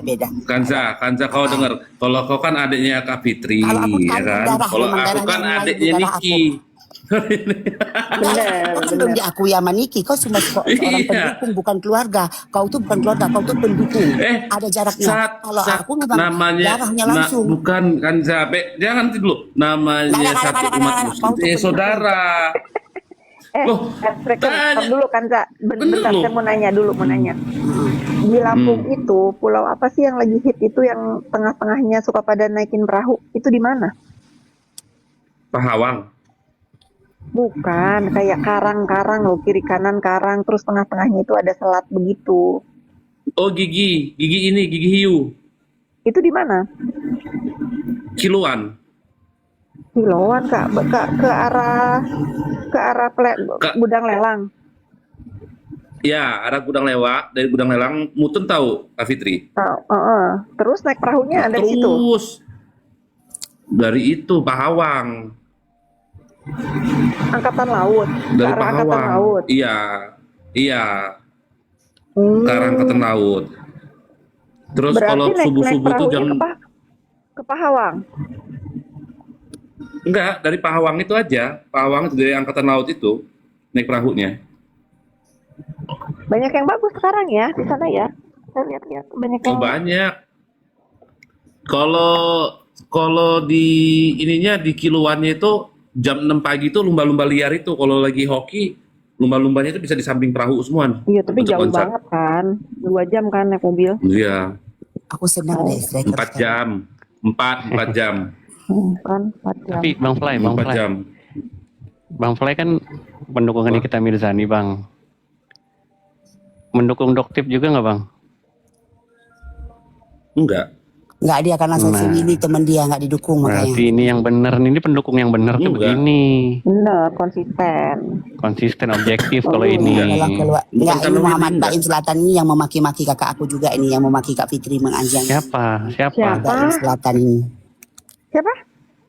Beda. Kanza kau denger. Kalau kau kan adiknya Kak Fitri, Kalau aku ya kan? darah, Kalau memang aku darahnya kan mengalir di adiknya darah Niki. Bener, Kau kan belum diakui sama Niki. Kau cuma seorang pendukung, bukan keluarga. Kau tuh bukan keluarga, kau tuh pendukung. Ada jaraknya. Kalau aku memang namanya darahnya langsung. bukan Kanza. Jangan nanti dulu. Namanya satu umat muslim. Saudara. Loh, Striker dulu kan, Za. Bentar, loh. saya mau nanya. Di Lampung itu, pulau apa sih yang lagi hit itu yang tengah-tengahnya suka pada naikin perahu? Itu di mana? Pahawang. Bukan, kayak karang-karang loh, kiri kanan karang, terus tengah-tengahnya itu ada selat begitu. Oh, gigi hiu. Itu di mana? Kiluan. Kiloan Kak, ke arah gudang lelang. Ya, ada gudang lewat, dari gudang lelang Mutun tahu Kak Fitri. Terus naik perahunya ada di situ. Terus dari itu Pahawang. Angkatan laut. Dari ke arah angkatan Pahawang. laut. Iya. Ke arah angkatan laut. Terus Berarti kalau naik subuh-subuh itu perahunya jam ke Pahawang. enggak, dari Pahawang itu aja. Pahawang itu dari angkatan laut itu naik perahunya. Banyak yang bagus sekarang ya di sana ya. Saya lihat-lihat banyak yang Banyak. Kalau di ininya di Kiluannya itu jam 6 pagi itu lumba-lumba liar itu kalau lagi hoki lumba-lumbanya itu bisa di samping perahu semua. Iya, tapi untuk jauh konser. banget kan. 2 jam kan naik mobil. Iya. Aku senang deh Striker. 4 jam. 4 jam. Kan 4 jam. Tapi Bang 4 Fly. jam. Bang Fly kan pendukungan kita Mirzani, Bang. Mendukung Doktip juga nggak, Bang? Enggak. Nggak dia karena Nah, saya Willy teman dia nggak didukung makanya. berarti ini yang benar, ini pendukung yang benar tuh Enggak. begini, Bener, konsisten. konsisten, objektif kalau Bagus. ini. Kalau keluar Bukan nggak ini karena Willy, Muhammad enggak. Baim Selatan ini yang memaki-maki kakak aku juga ini yang memaki Kak Fitri menganjang. Siapa? Siapa? Baim Selatan ini. Siapa?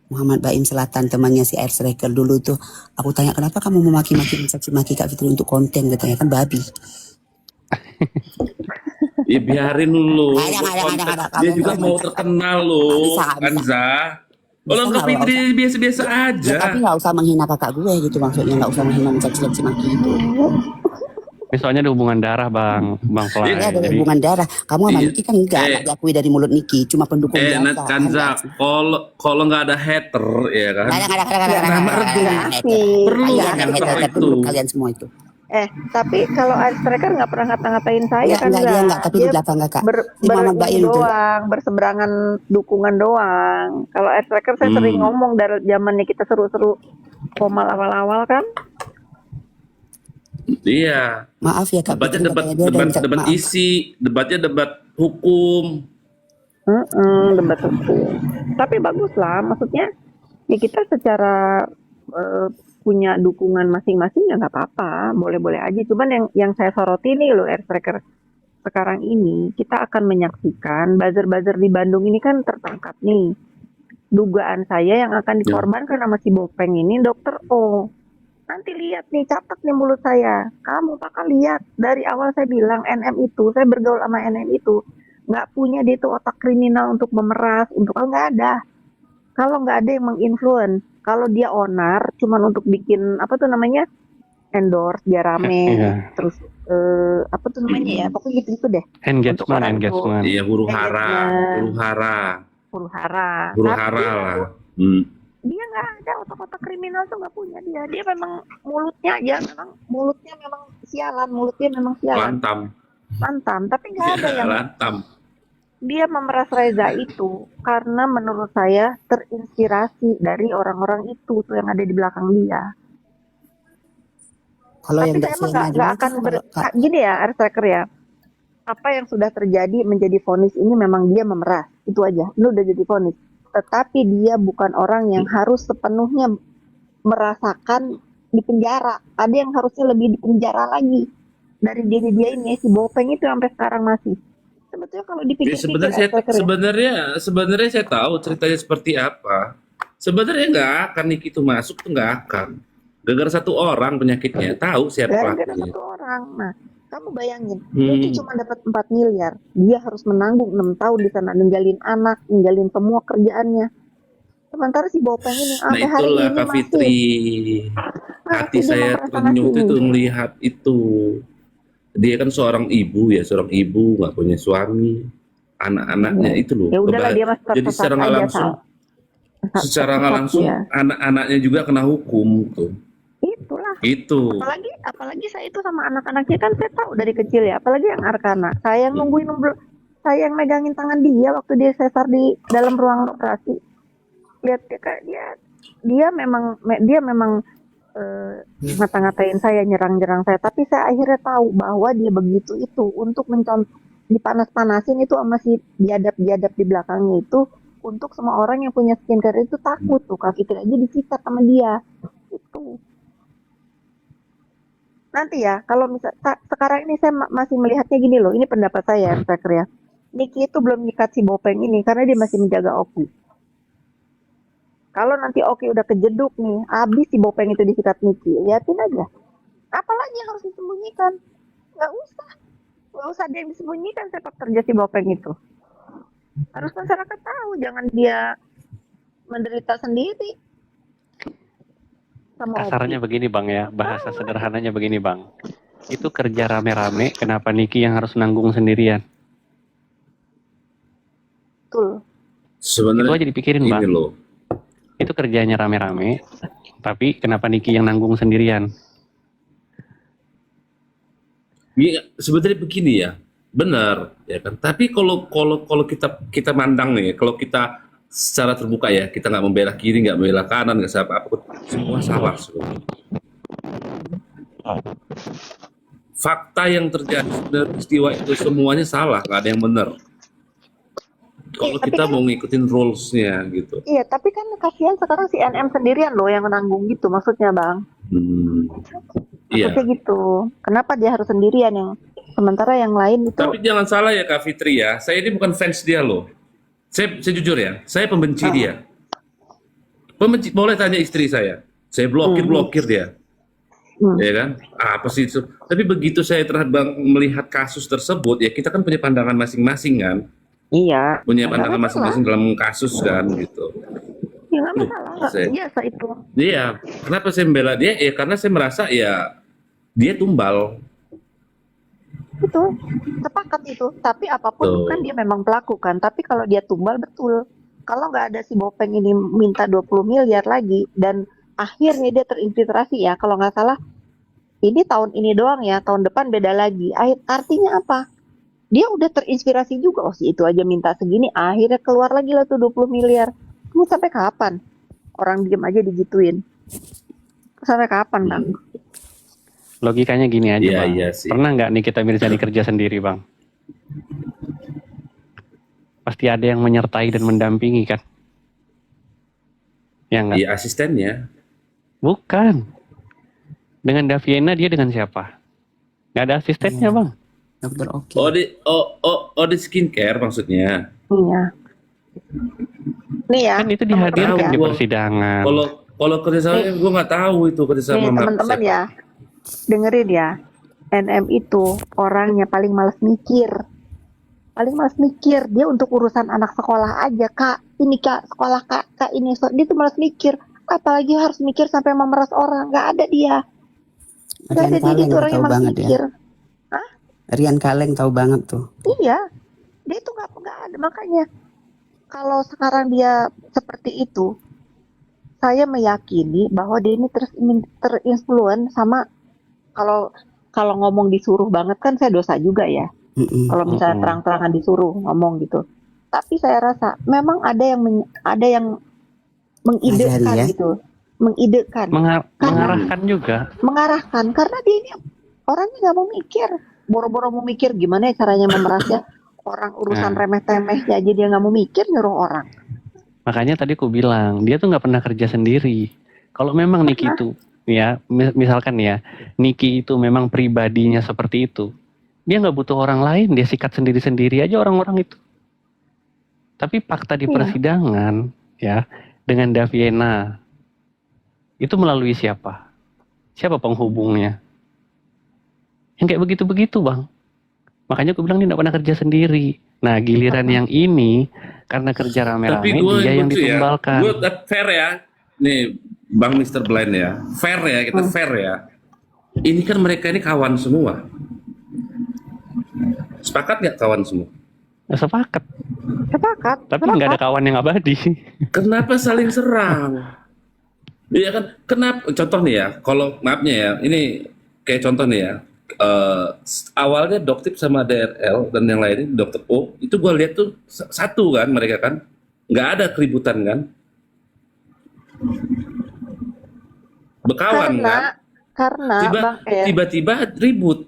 Muhammad Baim Selatan temannya si Air Striker dulu tuh. Aku tanya kenapa kamu memaki-maki mencaci maki Kak Fitri untuk konten, katanya kan babi. Ya biarin dulu. Ada. Dia Kamu juga nggak mau bisa. terkenal Nggak loh, bisa, nggak bisa. Kanza. Bisa Kalau nggak Kak Fitri biasa-biasa Ya, aja. tapi nggak usah menghina kakak gue gitu maksudnya, nggak usah menghina mencaci maki gitu. Ini soalnya ada hubungan darah bang Fly. Ya ada Jadi hubungan darah. Kamu sama Iya. Niki kan nggak diakui dari mulut Niki, cuma pendukung biasa. Nat Kanza, kalau nggak ada hater ya kan, Ya, Nama Redu perlu Iya, hater iya. kalau itu. Kalian semua itu. Tapi kalau Air Striker nggak pernah ngata-ngatain saya Ya, kan enggak, dia enggak, tapi di belakang kakak. Si Muhammad Baim itu. doang, berseberangan dukungan doang. Kalau Air Striker saya sering ngomong dari zamannya kita seru-seru komal awal-awal kan. Iya. Maaf ya Kak. Debatnya Fitri, katanya dia udah minta debat maaf. isi, debatnya debat hukum. Debat hukum. Tapi bagus lah, maksudnya ya kita secara punya dukungan masing-masing ya nggak apa-apa, boleh-boleh aja. Cuman yang saya soroti nih loh Air Striker sekarang ini, kita akan menyaksikan buzzer-buzzer di Bandung ini kan tertangkap nih. Dugaan saya yang akan dikorbankan sama si Bopeng ini Dokter O. Nanti lihat nih, catat nih mulut saya. Kamu bakal lihat dari awal saya bilang NM itu, saya bergaul sama NM itu nggak punya dia tuh otak kriminal untuk memeras, untuk nggak ada. Kalau nggak ada yang menginfluence, kalau dia onar, cuman untuk bikin apa tuh namanya endorse, dia rame, Iya. terus apa tuh namanya ya, pokoknya gitu-gitu deh. Untuk orang engagement. Iya, huru hara huru hara. Huru Tapi hara dia lah. dia nggak ada otak-otak kriminal tuh nggak punya dia memang mulutnya aja memang sialan, mulutnya memang sialan, lantam, tapi nggak ada yang Lantam. dia memeras Reza itu karena menurut saya terinspirasi dari orang-orang itu tuh yang ada di belakang dia. Kalau yang Tapi nggak saya emang Siena nggak dulu akan tuh kalau Kak, gini ya, Air Striker ya, apa yang sudah terjadi menjadi vonis ini memang dia memeras, itu aja, lu udah jadi vonis. Tetapi dia bukan orang yang harus sepenuhnya merasakan di penjara. Ada yang harusnya lebih di penjara lagi dari diri dia ini. Si Bopeng itu sampai sekarang masih. Sebetulnya kalau Ya, dipikir-pikir Air Striker ya, sebenarnya saya tahu ceritanya seperti apa. Sebenarnya nggak akan Niki itu masuk tuh nggak akan. Gara-gara satu orang penyakitnya tahu siapa gara-gara pelakunya. satu orang. Nah, kamu bayangin, Niki cuma dapat 4 miliar, dia harus menanggung 6 tahun di sana, ninggalin anak, ninggalin semua kerjaannya. Sementara si Bopeng ini Nah sampai hari itulah ini Kak masih Fitri, hati dia saya merasakan terenyuh ini. itu melihat itu. Dia kan seorang ibu nggak punya suami, anak-anaknya itu loh. Ya udahlah, dia masih Jadi tersesat secara nggak aja, langsung, Sal. langsung Ya. anak-anaknya juga kena hukum tuh. Itulah. Itu. Apalagi saya itu sama anak-anaknya kan saya tahu dari kecil ya, apalagi yang Arkana. Saya yang saya yang megangin tangan dia waktu dia sesar di dalam ruang operasi. Lihat dia memang ngata-ngatain saya, nyerang-nyerang saya, tapi saya akhirnya tahu bahwa dia begitu itu untuk dipanas-panasin itu sama si biadab-biadab di belakangnya itu, untuk semua orang yang punya skincare itu takut tuh, Kak Fitri aja disikat sama dia itu. Nanti ya, kalau sekarang ini saya masih melihatnya gini loh, ini pendapat saya Striker ya. Niki itu belum nyikat si Bopeng ini karena dia masih menjaga Oki. Kalau nanti Oki udah kejeduk nih, habis si Bopeng itu disikat Niki, liatin aja. Apalagi yang harus disembunyikan? Nggak usah ada yang disembunyikan sepak terjadi si Bopeng itu. Harus masyarakat tahu, jangan dia menderita sendiri. Sama Kasarnya Oki. begini bang ya, bahasa sederhananya begini bang. Itu kerja rame-rame, kenapa Niki yang harus nanggung sendirian? Betul. Itu Sebenarnya aja dipikirin bang. ini loh. Itu kerjanya rame-rame, tapi kenapa Niki yang nanggung sendirian? Iya, sebenarnya begini ya, benar ya kan. Tapi kalau kita mandang nih, kalau kita secara terbuka ya, kita nggak membela kiri, nggak membela kanan, nggak siapa apa, semua salah sebenarnya. Fakta yang terjadi sebenarnya peristiwa itu semuanya salah, nggak ada yang benar. kalau tapi kita kan mau ngikutin rules-nya gitu. iya, tapi kan kasihan sekarang si NM sendirian loh yang menanggung gitu maksudnya Bang. Hmm, Maksudnya iya. gitu. Kenapa dia harus sendirian yang sementara yang lain itu Tapi jangan salah ya Kak Fitri ya, saya ini bukan fans dia loh. Saya jujur ya, saya pembenci uh, dia. Pembenci, boleh tanya istri saya. Saya hmm, blokir dia, hmm, ya kan? Apa sih itu? Tapi begitu saya melihat kasus tersebut, ya kita kan punya pandangan masing-masing kan, iya, punya nggak pandangan masalah. masing-masing dalam kasus kan gitu. Ya nggak Loh, masalah, nggak saya, biasa itu. dia, kenapa saya membela dia? Ya karena saya merasa ya dia tumbal. Itu sepakat itu. Tapi apapun kan Tuh. dia memang pelaku kan. Tapi kalau dia tumbal betul. Kalau nggak ada si Bopeng ini minta 20 miliar lagi dan akhirnya dia terinfiltrasi ya. Kalau nggak salah ini tahun ini doang ya. Tahun depan beda lagi. Artinya apa? Dia udah terinspirasi juga. Oh si itu aja minta segini. Akhirnya keluar lagi lah tuh 20 miliar. Mau sampai kapan? Orang diem aja digituin. Sampai kapan Bang? Logikanya gini aja Iya, bang. iya sih. Pernah nggak Nikita Mirzani kerja sendiri bang? Pasti ada yang menyertai dan mendampingi kan? Ya nggak? Iya asistennya. Bukan. Dengan Daviena dia dengan siapa? Nggak ada asistennya Iya, bang. dokter oke. Di skincare maksudnya. Iya. Nih ya, Kan itu teman-teman dihadirkan ya. di Tahu. persidangan. kalau kerjasamanya gue nggak tahu itu kerjasama Nih sama teman-teman siapa. ya, dengerin ya. NM itu orangnya paling males mikir. Paling males mikir. Dia untuk urusan anak sekolah aja, Kak. Ini Kak, sekolah Kak ini. Dia tuh males mikir. Apalagi harus mikir sampai memeras orang. Nggak ada dia. Nggak Rian ada dia. Dia Kaleng tuh orang yang tahu males banget ya. mikir. Rian Kaleng tahu banget tuh. Iya. Dia tuh nggak ada. Makanya kalau sekarang dia seperti itu, saya meyakini bahwa dia ini terinfluence sama kalau kalau ngomong disuruh banget kan saya dosa juga ya. Mm-mm. Kalau misalnya terang-terangan disuruh ngomong gitu. Tapi saya rasa memang ada yang mengidekan Ngajari ya. gitu. Mengidekan. Karena Mengarahkan juga. mengarahkan karena dia ini orangnya nggak mau mikir. Boro-boro mau mikir gimana ya caranya memerasnya orang urusan Nah, remeh-temeh aja dia nggak mau mikir nyuruh orang. makanya tadi aku bilang dia tuh nggak pernah kerja sendiri. Kalau memang Niki itu ya misalkan ya Niki itu memang pribadinya seperti itu, dia nggak butuh orang lain, dia sikat sendiri-sendiri aja orang-orang itu. Tapi fakta di Iya. persidangan ya dengan Daviena itu melalui siapa? Siapa penghubungnya? Yang kayak begitu-begitu bang. Makanya aku bilang dia nggak pernah kerja sendiri. Nah giliran yang ini karena kerja Tapi rame-rame gue dia yang lucu ya. ditumbalkan. Gue fair ya. Nih Bang Mr. Blind ya. Fair ya, kita fair ya. Ini kan mereka ini kawan semua. Sepakat nggak kawan semua? Ya, sepakat. Sepakat. Tapi nggak ada kawan yang abadi. Kenapa saling serang? Iya kan? Kenapa? Contoh nih ya. Kalau maafnya ya, ini kayak contoh nih ya. Awalnya Doktip sama DRL dan yang lain Dokter O itu gue lihat tuh satu kan mereka kan nggak ada keributan kan berkawan Karena kan Bang R, tiba-tiba ribut.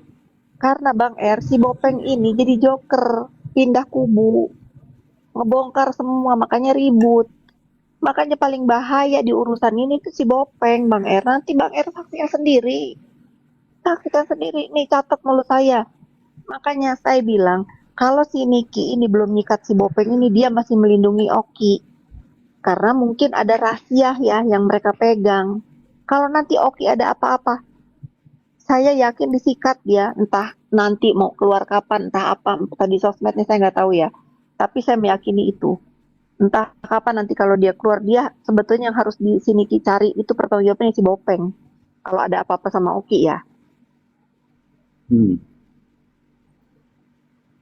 karena Bang R si Bopeng ini jadi joker, pindah kubu, ngebongkar semua, makanya ribut. Makanya paling bahaya di urusan ini tuh si Bopeng, Bang R. Nanti Bang R saksikan sendiri. Saksikan sendiri, nih catat mulut saya. Makanya saya bilang, kalau si Niki ini belum nyikat si Bopeng ini, dia masih melindungi Oki. Karena mungkin ada rahasia ya yang mereka pegang. Kalau nanti Oki ada apa-apa, saya yakin disikat dia. Entah nanti mau keluar kapan, entah apa. Tadi sosmednya saya nggak tahu ya. Tapi saya meyakini itu. Entah kapan nanti kalau dia keluar, dia sebetulnya yang harus di si Niki cari itu pertanggungjawabannya si Bopeng. Kalau ada apa-apa sama Oki ya.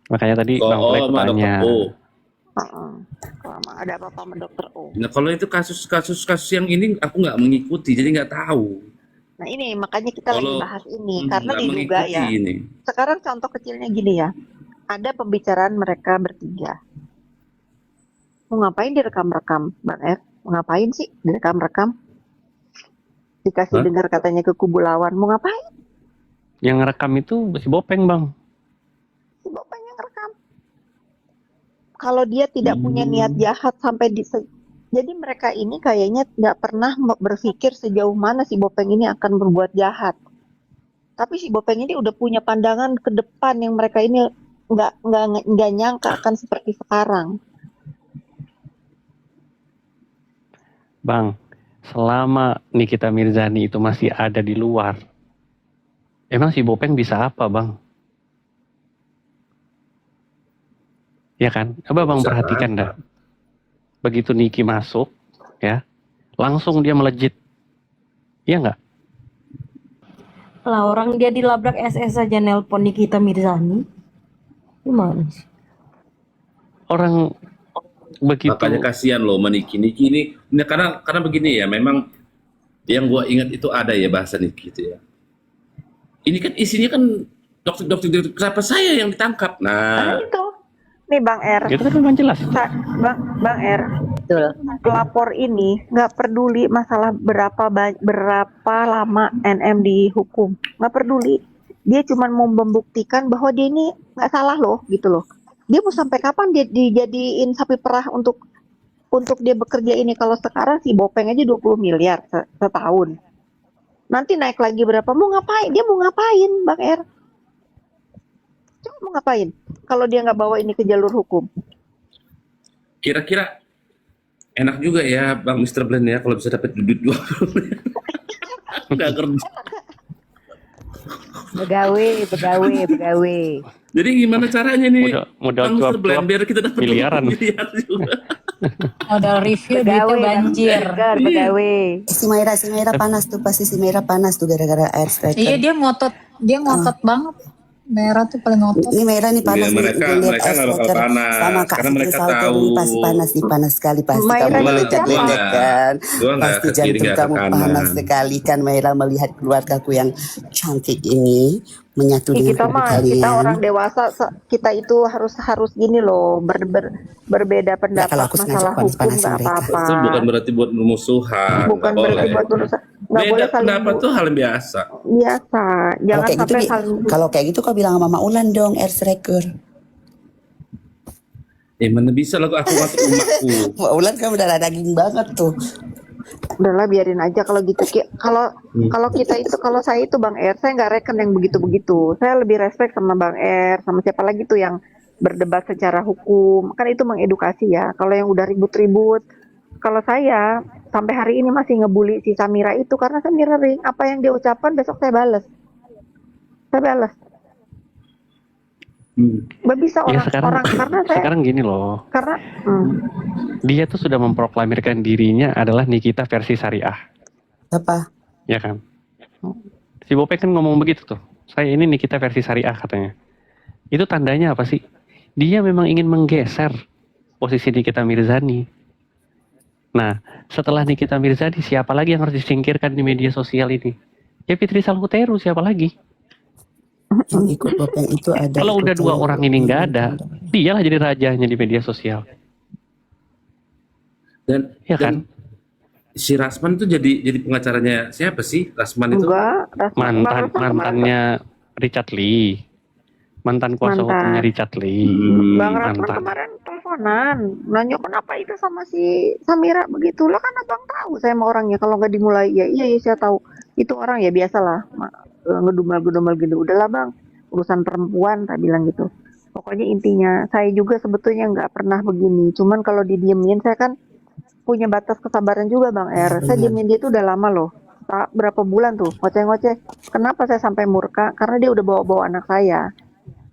Makanya tadi Bang Plek Sama tanya. Dokter O. Kalau ada apa-apa sama Dokter O. Nah kalau itu kasus yang ini aku nggak mengikuti jadi nggak tahu. Nah ini makanya kita lagi Kalau bahas ini karena nggak diduga mengikuti ya. ini. Sekarang contoh kecilnya gini ya. Ada pembicaraan mereka bertiga. Mau ngapain direkam-rekam, Bang F? Mau ngapain sih direkam-rekam? Dikasih Hah? dengar katanya ke kubu lawan. Mau ngapain? Yang ngerekam itu si Bopeng bang. Si Bopeng yang rekam. kalau dia tidak punya niat jahat sampai jadi mereka ini kayaknya nggak pernah berpikir sejauh mana si Bopeng ini akan berbuat jahat. Tapi si Bopeng ini udah punya pandangan ke depan yang mereka ini nggak nyangka akan seperti sekarang. Bang, selama Nikita Mirzani itu masih ada di luar, emang si Bopeng bisa apa, Bang? Ya kan? Coba Bang Bisa perhatikan apa? dah. Begitu Niki masuk, ya, langsung dia melejit. Iya nggak? Lah orang dia dilabrak SS aja nelpon Nikita Mirzani. Gimana sih? Orang begitu. Makanya kasihan loh sama Niki ini. Nah, karena begini ya, memang yang gua ingat itu ada ya bahasa Niki itu ya. Ini kan isinya kan dokter, kenapa saya yang ditangkap? Nah Nah, itu, nih Bang R, Itu kan memang jelas. Bang R, Betul. pelapor ini nggak peduli masalah berapa lama NM dihukum, nggak peduli. Dia cuma mau membuktikan bahwa dia ini nggak salah loh, gitu loh. Dia mau sampai kapan dia dijadiin sapi perah untuk dia bekerja ini? Kalau sekarang si Bopeng aja 20 miliar setahun. Nanti naik lagi berapa? Mau ngapain? Dia mau ngapain, Bang R? Coba mau ngapain? Kalau dia nggak bawa ini ke jalur hukum. kira-kira enak juga ya Bang Mr. Blend ya kalau bisa dapat duit 20. Nggak kerja. Begawe. Jadi gimana caranya nih Modal Bang Mr. cuap-cuap Blend biar kita dapat miliaran. miliar juga. Modal review duitnya banjir. Begawe. Si Mayra panas tuh, pasti si Mayra panas tuh gara-gara air striker. Iya dia ngotot banget. Merah tuh paling ngotot. Ini Mayra nih panas Iya, nih, mereka gue lihat nggak bakal striker panas sama Kak karena Fitri mereka Salter tahu. ini pasti panas nih, panas sekali pasti Mayra kamu juga lecet-lecet kan. Gua nggak Pasti ke kiri, jantung nggak ke kamu kanan. panas sekali kan Mayra melihat keluargaku yang cantik ini menyatu dengan Kita keluarga mah kita kalian. orang dewasa kita itu harus gini loh berbeda pendapat kalau aku sengaja masalah hukum panas-panasin nggak mereka. apa-apa. Itu bukan berarti buat bermusuhan, Bukan nggak berarti boleh. buat urusan nggak Beda boleh saling pendapat tuh hal yang biasa. biasa. Kalau Jangan kayak gitu, sampai saling kalau kayak gitu kau bilang sama Mama Ulan dong, air striker. Mana bisa lah aku masuk rumahku. Mama Ulan kan udah daging banget tuh. udahlah biarin aja kalau gitu. Kalau kita itu kalau saya itu Bang R, saya nggak reken yang begitu-begitu. Saya lebih respect sama Bang R, sama siapa lagi tuh yang berdebat secara hukum. Kan itu mengedukasi ya. Kalau yang udah ribut-ribut, kalau saya sampai hari ini masih ngebully si Samira itu karena saya mirroring apa yang dia ucapkan besok saya balas. Nggak bisa Ya orang karena saya sekarang gini loh. karena Dia tuh sudah memproklamirkan dirinya adalah Nikita versi syariah. Apa? Ya kan? Si Bopeng kan ngomong begitu tuh. Saya ini Nikita versi syariah katanya. Itu tandanya apa sih? Dia memang ingin menggeser posisi Nikita Mirzani. Nah, setelah Nikita Mirzani, siapa lagi yang harus disingkirkan di media sosial ini? Ya Fitri Salhuteru, siapa lagi? Yang ikut Bopeng itu ada. Kalau udah dua orang ini nggak ada, dialah jadi rajanya di media sosial. Dan, Ya kan? si Rasman tuh jadi pengacaranya siapa sih? Rasman itu? enggak Mantannya Richard Lee. Mantan kuasa Mantan. hukumnya Richard Lee. Bang Ratman Mantan. kemarin teleponan nanya kenapa itu sama si Samira begitu lah, kan abang tahu saya sama orangnya, kalau nggak dimulai ya iya saya tahu itu orang ya biasalah ngedumel gitu, udahlah bang urusan perempuan tak bilang gitu. Pokoknya intinya saya juga sebetulnya nggak pernah begini, cuman kalau didiemin saya kan punya batas kesabaran juga Bang R. Saya diemin dia tuh udah lama loh, berapa bulan tuh ngoceh-ngoceh. Kenapa saya sampai murka? Karena dia udah bawa-bawa anak saya.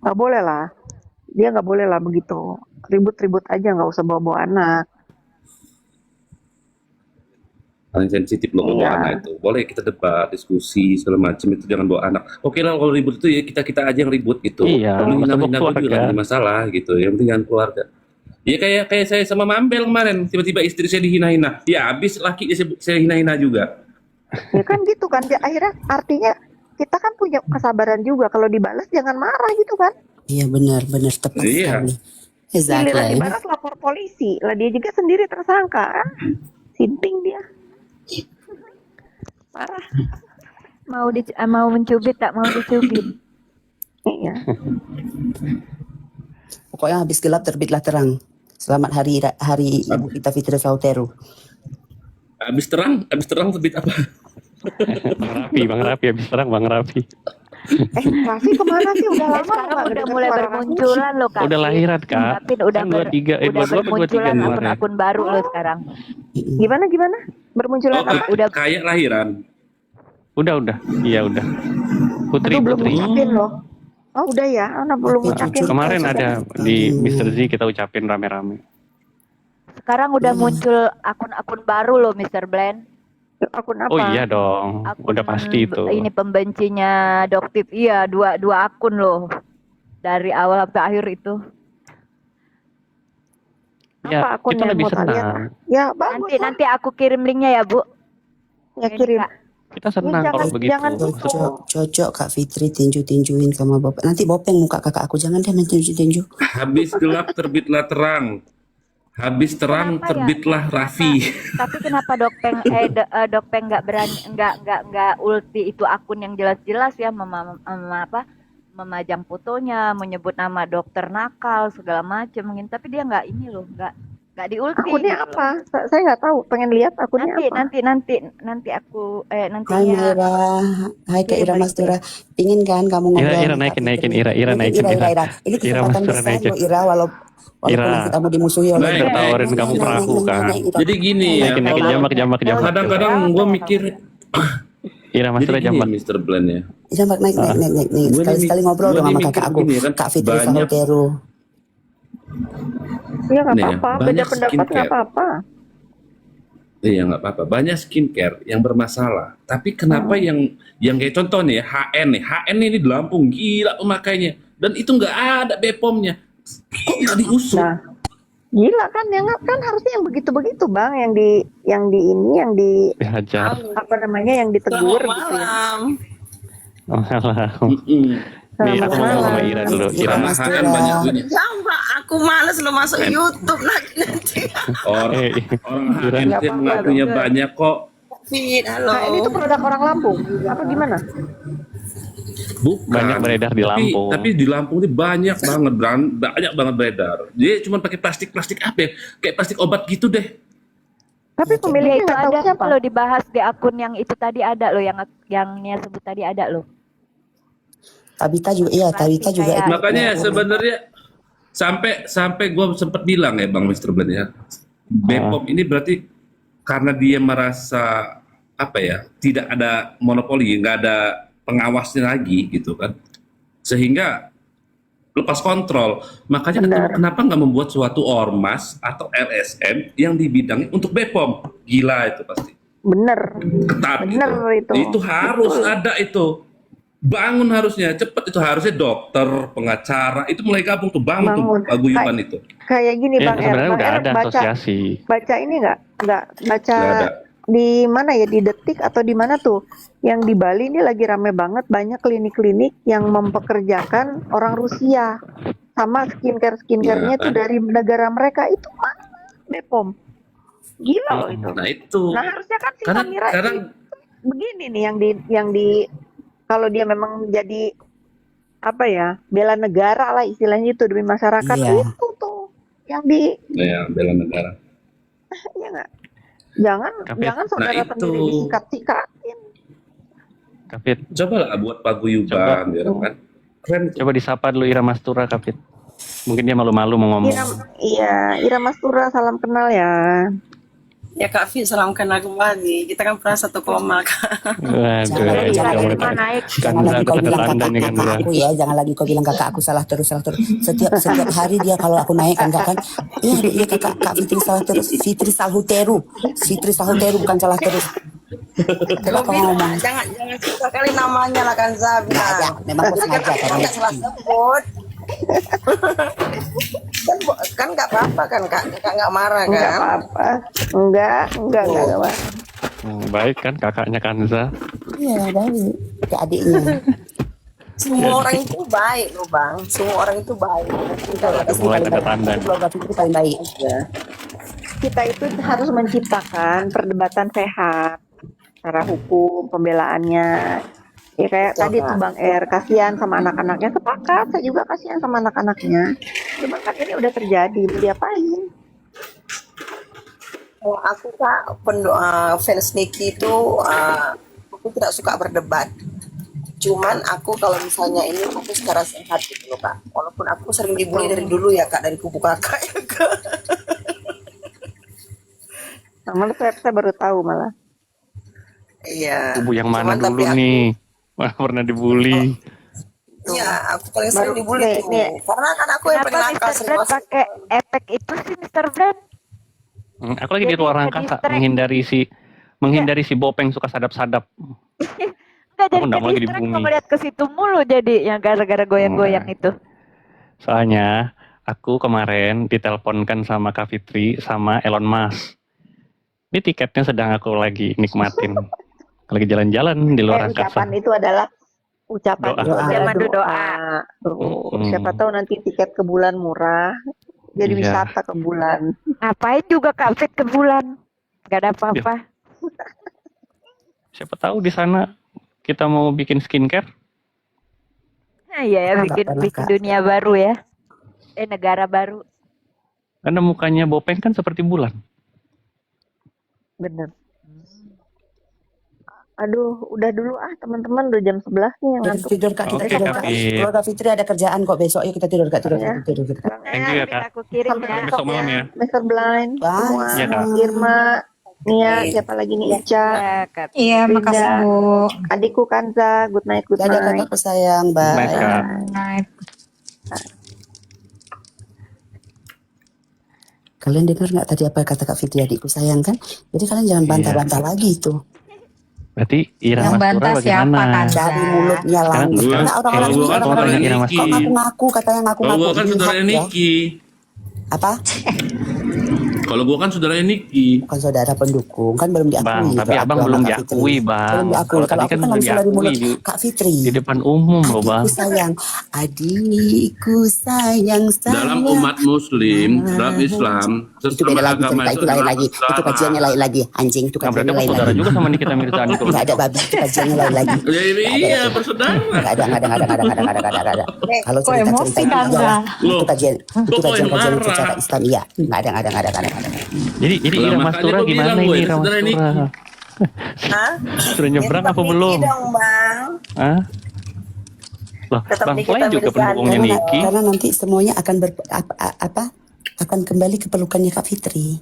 Nggak boleh lah, dia nggak boleh lah begitu, ribut-ribut aja, nggak usah bawa-bawa anak. Paling sensitif loh bawa Iya. anak itu. Boleh kita debat, diskusi segala macam, itu jangan bawa anak. Oke lah kalau ribut itu ya kita aja yang ribut gitu. Iya, Lu masa bawa hina-hina gue juga keluarga. nggak jadi masalah gitu. Yang penting jangan keluarga. Ya kayak saya sama Mambel kemarin, tiba-tiba istri saya dihina-hina. Ya habis laki saya hina-hina juga. Ya kan gitu kan, akhirnya artinya kita kan punya kesabaran juga, kalau dibalas jangan marah gitu kan. Iya benar tepat Iya. sekali. Giliran Exactly. dibalas lapor polisi, lah dia juga sendiri tersangka kan. Sinting dia. Parah. Mau mencubit tak mau dicubit. Iya. Pokoknya habis gelap terbitlah terang. Selamat hari Ibu kita Fitri Sauteru. Habis terang terbit apa? Bang Raffi habis terang Bang Raffi. Raffi kemana sih? Udah lama Sekarang nggak udah ngedengar mulai suara bermunculan loh Kak. Udah lahiran Kak. Tapi udah Kan 23 udah 22 apa 23 bermunculan kemarin. akun-akun baru loh sekarang. Raffi. Gimana? Bermunculan Oh, apa? Udah kayak lahiran. Udah. Iya udah. Putri. Aduh, belum ngucapin loh. Oh udah ya, anak belum Tapi ngucapin. jujur, Kemarin Kak, ada di Mr. Z kita ucapin rame-rame. sekarang udah muncul akun-akun baru loh Mr. Blend. Akun apa? Oh iya dong. Akun Udah pasti itu. Ini pembencinya Doktif. Iya, dua akun loh. Dari awal sampai akhir itu. Ya, Apa akunnya kita lebih mau tak lihat? senang. Ya bagus. Nanti aku kirim linknya ya, Bu. Ya Ini, kirim. Kak. Kita senang Jangan- kalau begitu. jangan Cocok Kak Fitri tinju-tinjuin sama Bapak. Nanti bopeng muka kakak aku, jangan deh main tinju-tinju. Habis gelap terbitlah terang. Habis terang Kenapa ya? terbitlah Raffi. Tapi kenapa Dokpeng nggak berani nggak ulti itu akun yang jelas-jelas ya memajang fotonya, menyebut nama dokter nakal segala macam mungkin, tapi dia nggak ini loh, nggak diulti. Akunnya gitu. apa? Saya nggak tahu. Pengen lihat akunnya apa. Nanti aku Hai nantinya Maira, hai Kak Ira Mastura. Pingin kan kamu ngobrol? Ira sama Kak naikin, Fitri? Ira naikin, Ira. Ini Ira kesempatan Mastura besar naikin. loh Ira, walaupun Ira. kita mau dimusuhi oleh Naik, tawarin kamu perahu, kan. Jadi gini ya, Naikin jamak. kadang-kadang gue mikir, Ira Mastura jadi gini jamak. Mr. Blend ya. Jambat naik. Gua Sekali-sekali nih- ngobrol gua dong nih sama mikir kakak aku, begini, kan, Kak Fitri banyak- Sauteru. Iya nggak Nih ya, apa-apa. Beda banyak pendapat skincare. nggak apa-apa. Iya nggak apa-apa. Banyak skincare yang bermasalah. Tapi kenapa yang kayak contoh nih ya, HN nih. HN ini di Lampung gila pemakainya. Dan itu nggak ada BPOM-nya. Kok nggak diusut? Nah, gila kan yang kan harusnya yang begitu-begitu bang, yang di Dihajar. apa namanya yang ditegur gitu ya. Oh, salah. Mm-mm. Nih, aku Selamat ngomong sama malam. Ira dulu. Ira. Sama HN banyak punya. Jangan, aku males lo masuk YouTube lagi nanti. Orang Eh, orang Ira. HN yang mengakunya banyak kok. Fit, halo. Nah ini tuh produk orang Lampung. Apa gimana? Bukan. Banyak beredar di Lampung. Tapi di Lampung ini banyak banget beredar. Dia cuma pakai plastik apa ya? Kayak plastik obat gitu deh. Tapi Ya pemiliknya itu nggak tahu ada siapa. loh, dibahas di akun yang itu tadi ada loh, yang Nia sebut tadi ada loh. Tabita juga, iya Tabita juga. Kayak- Makanya sebenarnya sampai gue sempat bilang ya Bang Mr. Blend ya, Bepom ini berarti karena dia merasa apa ya, tidak ada monopoli, nggak ada pengawasnya lagi gitu kan, sehingga lepas kontrol. Makanya kenapa nggak membuat suatu ormas atau LSM yang di bidangnya untuk Bepom? Gila itu pasti. Bener. Ketat Bener itu. Itu harus ada itu. Bangun harusnya cepet, itu harusnya dokter, pengacara itu mulai gabung tuh, bangun tuh Bangun. paguyuban itu. Kayak gini Ya, bang Er, sebenarnya Bang udah Er ada baca asosiasi. ini nggak baca Nggak ada. di mana ya, di Detik atau di mana tuh yang di Bali ini lagi rame banget, banyak klinik-klinik yang mempekerjakan orang Rusia sama skincare-nya Iya, itu kan? dari negara mereka, itu mana Bepom, gila loh itu. Nah itu. Nah harusnya kan si Karena Samira sekarang begini nih yang di kalau dia memang jadi apa ya, bela negara lah istilahnya itu demi masyarakat, Iya. itu tuh yang di ya bela negara. ya nggak, jangan Tapi- jangan saudara Nah, sendiri itu. disikat-sikatin. Kapit, Coba lah buat paguyuban, ya kan? Keren. coba disapa dulu Ira Mastura Kapit. Mungkin dia malu-malu mau ngomong. Ira Mastura, salam kenal ya. Ya Kak Fit, salam kenal kembali. Kita kan pernah satu koma Kak. Waduh, Jangan, itu jangan, kamu jangan naik. Jangan Kanza, lagi kau kata bilang Anda nih kakak Kanza. aku ya, jangan lagi kau bilang kakak aku salah terus. Setiap hari dia kalau aku naik kan iya kakak Fitri Sauteru bukan salah terus. Coba kau ngomong. Jangan suka kali namanya lah kan Zabi. Nah, ya, memang aku sengaja karena Nggak salah sebut. kan nggak apa-apa kan Kak nggak marah Enggak kan. apa-apa. Enggak. Baik kan kakaknya Kanza. iya baik ke adiknya. Semua orang itu baik loh Bang. Semua orang itu baik. Mulai ada tanda. Blogger Fitri paling baik. Kita itu harus menciptakan perdebatan sehat secara hukum, pembelaannya. Ya kayak tadi tuh Bang Er, kasihan sama anak-anaknya, sepakat, saya juga kasihan sama anak-anaknya. Cuman kan ini udah terjadi, mau diapain? Kalau aku kak fans Niki itu aku tidak suka berdebat. Cuman aku kalau misalnya ini aku secara sehat gitu loh kak. Walaupun aku sering dibully dari dulu ya kak, dari kubu kakak ya kak. Nah, malah saya baru tahu malah. Iya. Kubu yang mana Cuman dulu tapi aku, nih? Mana pernah dibully? iya aku paling sering Baru dibully nih, tuh. Karena kan aku yang paling Kenapa nakal Mr. sering Brand masuk. pakai efek itu sih Mr. Brand? Aku lagi di Jadi ruang ke angkasa distract. menghindari si Bopeng suka sadap-sadap. Enggak Aku jadi nggak ke mau lagi di distract bumi. mau ngeliat ke situ mulu jadi yang gara-gara goyang-goyang itu. Soalnya aku kemarin diteleponkan sama Kak Fitri sama Elon Musk. Ini tiketnya sedang aku lagi nikmatin. Lagi jalan-jalan di luar Ucapan angkasa. itu adalah ucapan Doa. itu adalah Mandu doa. Siapa tahu nanti tiket ke bulan murah. Jadi Iya. wisata ke bulan. Ngapain juga Kak Fit ke bulan? Gak ada apa-apa. Siapa tahu di sana kita mau bikin skincare. Nah, iya ya Nggak bikin pernah, bikin Kak. dunia baru ya. Negara baru. Karena mukanya Bopeng kan seperti bulan. Bener. Aduh, udah dulu teman-teman, udah jam 11 nih yang Kita ngantuk. tidur kak, kita Oke, tidur Kak kak. Fit. Keluarga Fitri ada kerjaan kok besok. Yuk kita tidur kak, tidur Ya. kak, tidur. Thank you ya, Kak. Aku kirim Sampai ya. Besok malam ya. Mr. Blind, Bye. semua, Iya, Kak. Irma, Nia, siapa lagi nih, Ica, Ya, Kak. Iya, Linda, makasih Bu. adikku Kanza, good night, good Dadah night. kakakku sayang, Night, bye. Kak. Night. Kalian dengar nggak tadi apa kata Kak Fitri adikku sayang kan? Jadi kalian jangan bantah-bantah lagi itu. Berarti Ira Yang Mastura bantah siapa bagaimana? kan? Dari mulutnya langsung. Gua- Karena orang-orang kalau ini gua kan orang-orang saudaranya ini Ira kok Mastura. ngaku-ngaku katanya Kalau ngaku-ngaku gua kan ini saudaranya hak ya. Niki. Apa? Kalau gua kan saudaranya Niki. Bukan saudara pendukung kan belum diakui. Bang, tapi kalau abang aku sama belum Kak diakui, Fitri. Bang. Belum diakui. Kalau Kalau tadi aku kan kan udah langsung dari diakui mulut di- Kak Fitri. Di depan umum loh, Bang. Adikku sayang, adikku sayang. Dalam umat Muslim, dalam Islam, Itu sesama beda lagi agama cerita, itu lain adalah lagi. Itu saudara. kajiannya lain lagi. Anjing itu Nah, berarti kajiannya aku lain saudara lagi. juga sama Nikita Mirzani tuh. Nggak ada babi, itu kajiannya lain lagi. Ya, iya, bersaudara. Nggak ada. Kalau Kok cerita emosi itu kan, iyalah. Loh, Itu kajian kok kajian marah? secara Islam iya. Nggak ada. Jadi Lah, Ira makanya Mastura gua gimana bilang, ini woy, Ira saudara Mastura? Niki. Hah? Sudah nyebrang apa belum? dong bang. Hah? Loh, Tetap Bang Nikita Fly juga Mirzani. pendukungnya Niki. Karena nanti semuanya akan akan kembali ke pelukannya Kak Fitri.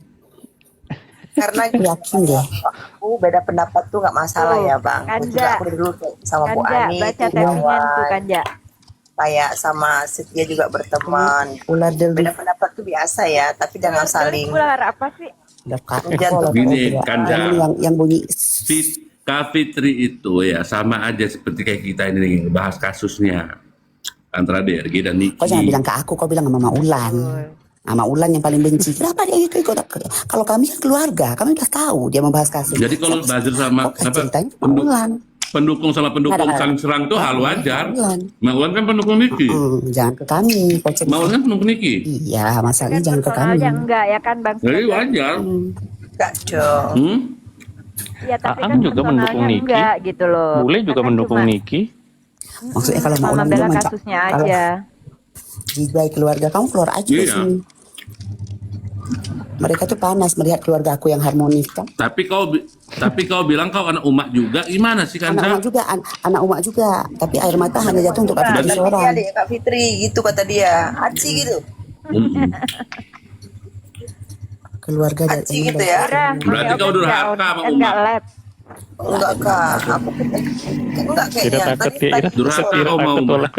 Karena Aku yakin deh. aku beda pendapat tuh nggak masalah ya bang. Aku juga Kanja. aku dari dulu sama Bu Kanja, Ani baca itu tappingan tuh kawan. Kanja. Kayak sama Setia juga berteman. Ular del Beda pendapat tuh biasa ya, tapi jangan saling. Ular apa sih? Jantung. Gini, Kanja. yang bunyi Kak Fitri itu ya sama aja seperti kayak kita ini bahas kasusnya antara DRG dan Niki. kau jangan bilang ke aku, kau bilang sama Mama Ulan. Sama Ulan yang paling benci. Kenapa dia ikut? Kalau kami kan keluarga, kami udah tahu dia membahas kasus. Jadi kalau belajar sama Kok ceritanya Mama penduk- Ulan. pendukung sama pendukung Ada. saling serang tuh hal wajar. Ulan. Maulan kan pendukung Niki. Jangan ke kami. Kau cerita. Maulan kan pendukung Niki. Iya, masalahnya jangan ke kami. Personalnya enggak ya kan Bang? Jadi wajar. Enggak dong. Iya, tapi Aang kan juga personalnya mendukung Niki. enggak gitu loh. Bule juga Kan mendukung cuma Niki. Maksudnya kalau Mama cuma Ulan membela bilang kasusnya kalau aja. jibai keluarga kamu keluar aja dari Iya. sini. Mereka tuh panas melihat keluarga aku yang harmonis kan. Tapi kau bilang kau anak umat juga, gimana sih Anak Kanza? umak juga, anak umak juga. Tapi air mata hanya jatuh untuk Kak Fitri Kata dia seorang. adik Kak Fitri gitu kata dia. Aci gitu. Keluarga dari Aci gitu ya. Berarti kau durhaka sama Enggak umat. lab. Enggak kak. Aku enggak Tidak kayaknya. takut ya, Ira. Durhaka Ira kau mau takut umat. oleh.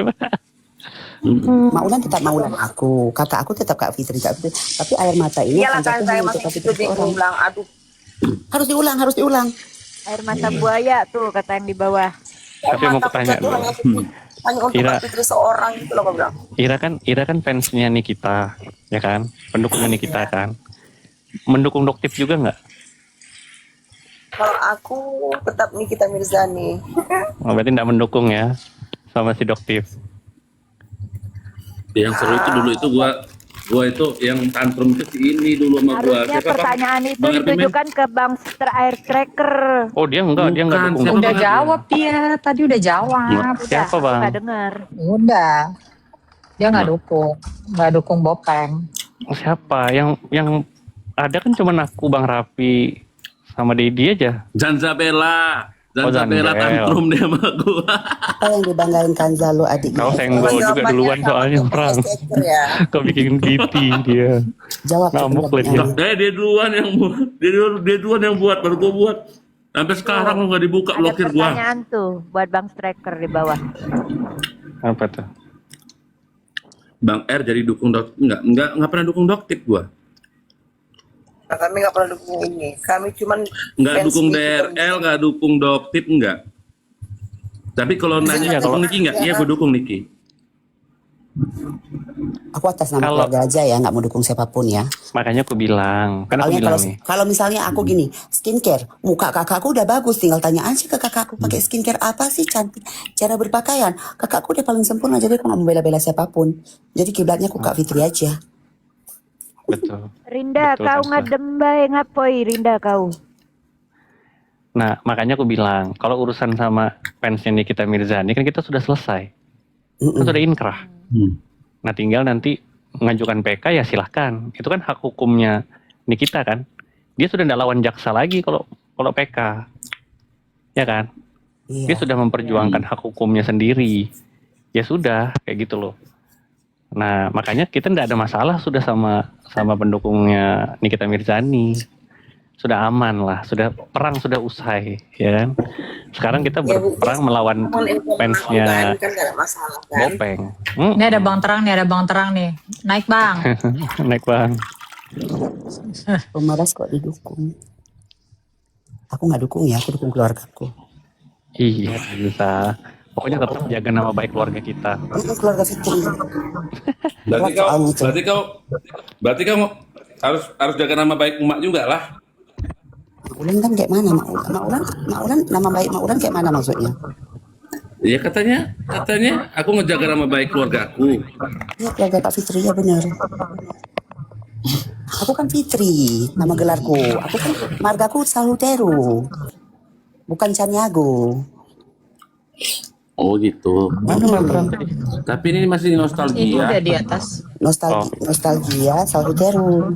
Maulan tetap Maulan aku, kakak aku tetap Kak Fitri. Tapi air mata ini Iyalah akan kan jatuh saya untuk masih Kak itu Fitri bingung seorang. bilang aduh. Harus diulang. Air mata buaya tuh kata yang di bawah. Tapi mau kutanya tuh dulu. hanya untuk Ira. Kak Fitri seorang gitu loh kau bilang. Ira kan fansnya Nikita, ya kan? Pendukungnya Nikita kan. Mendukung Doktif juga nggak? Kalau aku tetap Nikita Mirzani. Oh, berarti nggak mendukung ya sama si Doktif. Yang seru itu dulu itu gua itu yang tantrum itu si ini dulu sama gua. Harusnya Siapa, Bang? pertanyaan itu Bang Erwin? ditujukan ke Bang Air Tracker. Oh, dia nggak Bukan, dukung. siapa? Udah Bang? jawab dia, tadi udah jawab. Siapa, Bang? Nggak dengar. Udah. Dia nggak dukung Bopeng. Oh, siapa? Yang ada kan cuma aku, Bang Rapi, sama Dedi aja. Zanzabella Oh, Zanbel. tantrum dia sama gua. Apa yang dibanggain Kanzalo adik? Kau senggol juga duluan soalnya, Prang. ya. Kau bikin piti dia. Jawab. Ngamuk lagi. Dia duluan yang buat, dia duluan yang buat, baru gua buat. Sampai sekarang lu nggak dibuka Ada blokir gua. pertanyaan tuh buat Bang Striker di bawah. Apa tuh? Bang R jadi dukung Doktip nggak pernah dukung Doktip gua. Nah, kami nggak pernah dukung ini. Kami cuman Nggak fans dukung Niki DRL, nggak dukung Doktip, nggak. Tapi kalau nanya Iya, dukung kalau- Niki nggak? Iya, gua dukung Niki. Aku atas nama Kalau- keluarga aja ya, nggak mau dukung siapapun ya. Makanya aku bilang, kan aku Soalnya bilang kalau nih. kalau misalnya aku gini, skincare, muka kakakku udah bagus, tinggal tanya aja ke kakakku pakai skincare apa sih cantik, cara berpakaian. Kakakku udah paling sempurna, jadi aku nggak mau bela-bela siapapun. Jadi kiblatnya aku Kak Fitri aja. Betul. Rinda, Betul, kau Tante. ngadem bae ngapoi Rinda kau. Nah, makanya aku bilang, kalau urusan sama fansnya Nikita Mirzani kan kita sudah selesai. Kan sudah inkrah. Nah, tinggal nanti mengajukan PK ya silahkan. Itu kan hak hukumnya Nikita kan. Dia sudah tidak lawan jaksa lagi kalau PK. Ya kan? Dia Iya. sudah memperjuangkan hak hukumnya sendiri. Ya sudah, kayak gitu loh. Nah, makanya kita tidak ada masalah sudah sama pendukungnya Nikita Mirzani. Sudah aman lah, sudah perang sudah usai, ya kan? Sekarang kita berperang melawan fansnya kan nggak ada masalah kan. Bopeng. Ini ada Bang Terang nih, ada Bang Terang nih. Naik Bang. Naik Bang. Pemaras kok didukung. Aku nggak dukung ya, aku dukung keluargaku. Iya, bisa. Pokoknya tetap jaga nama baik keluarga kita. Keluarga Fitri. Berarti kau harus jaga nama baik emak juga lah. Maulan kan kayak mana? Maulan nama baik Maulan kayak mana maksudnya? Iya katanya aku ngejaga nama baik keluarga aku. Iya keluarga Kak Fitri ya benar. Aku kan Fitri, nama gelarku. Aku kan margaku Salutero, bukan Caniago. Oh gitu. Tapi ini masih Itu nostalgia. udah di atas. Nostalgia Salutero.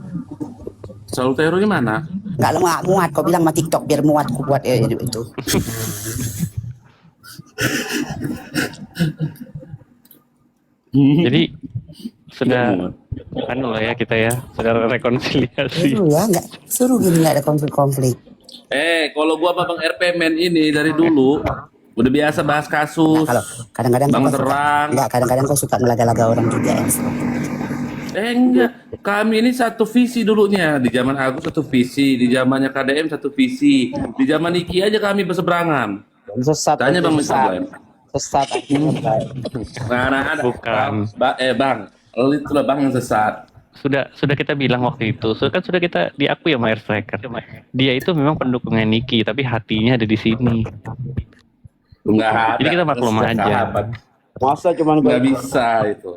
Salutero ini mana? Nggak muat, kau bilang sama TikTok biar muat ku buat itu. Jadi sudah anu lah ya kita ya, sudah rekonsiliasi. Seru ya, nggak seru gini nggak ada konflik-konflik. Kalau gua sama Bang RP men ini dari dulu udah biasa bahas kasus. Kalau kadang-kadang Bang kau suka- Terang. nggak, kadang-kadang kau suka ngelaga-laga orang juga ya. Enggak, kami ini satu visi dulunya. Di zaman aku satu visi, di zamannya KDM satu visi, di zaman Niki aja kami berseberangan. Sesat. Tanya Bang Mister. Sesat. Nah, ada. Bukan. Bang, itulah Bang yang sesat. Sudah kita bilang waktu itu, sudah kita diakui sama Air Striker. Dia itu memang pendukungnya Niki, tapi hatinya ada di sini. Enggak ada. Jadi kita maklum aja. Sahabat. Masa cuman Nggak bisa itu.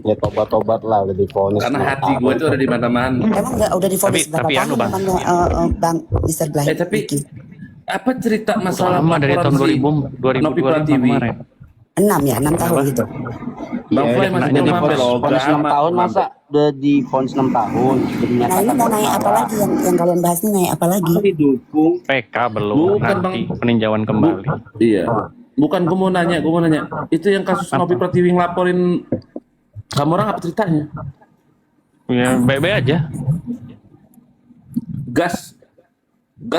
ya tobat-tobat lah udah divonis. Karena hati gue itu ada di mana-mana. Emang udah divonis berapa Tapi anu, tahun Bang. Bang Mr. Blay? Tapi apa cerita masalah Lama dari tahun laporan si 2000 Nopi Pratiwi? kemarin. 6 tahun gitu. Bang Fly masih udah belum divonis sampai loh. 6 tahun masa udah divonis 6 tahun. Jadi Nah ini mau naik apa lagi yang kalian bahas ini naik apa lagi? didukung. PK belum, Bukan, nanti peninjauan kembali. Iya. Bukan gue mau nanya. Itu yang kasus Nopi Pratiwi ngelaporin kamu orang apa ceritanya? Ya baik-baik aja. Gas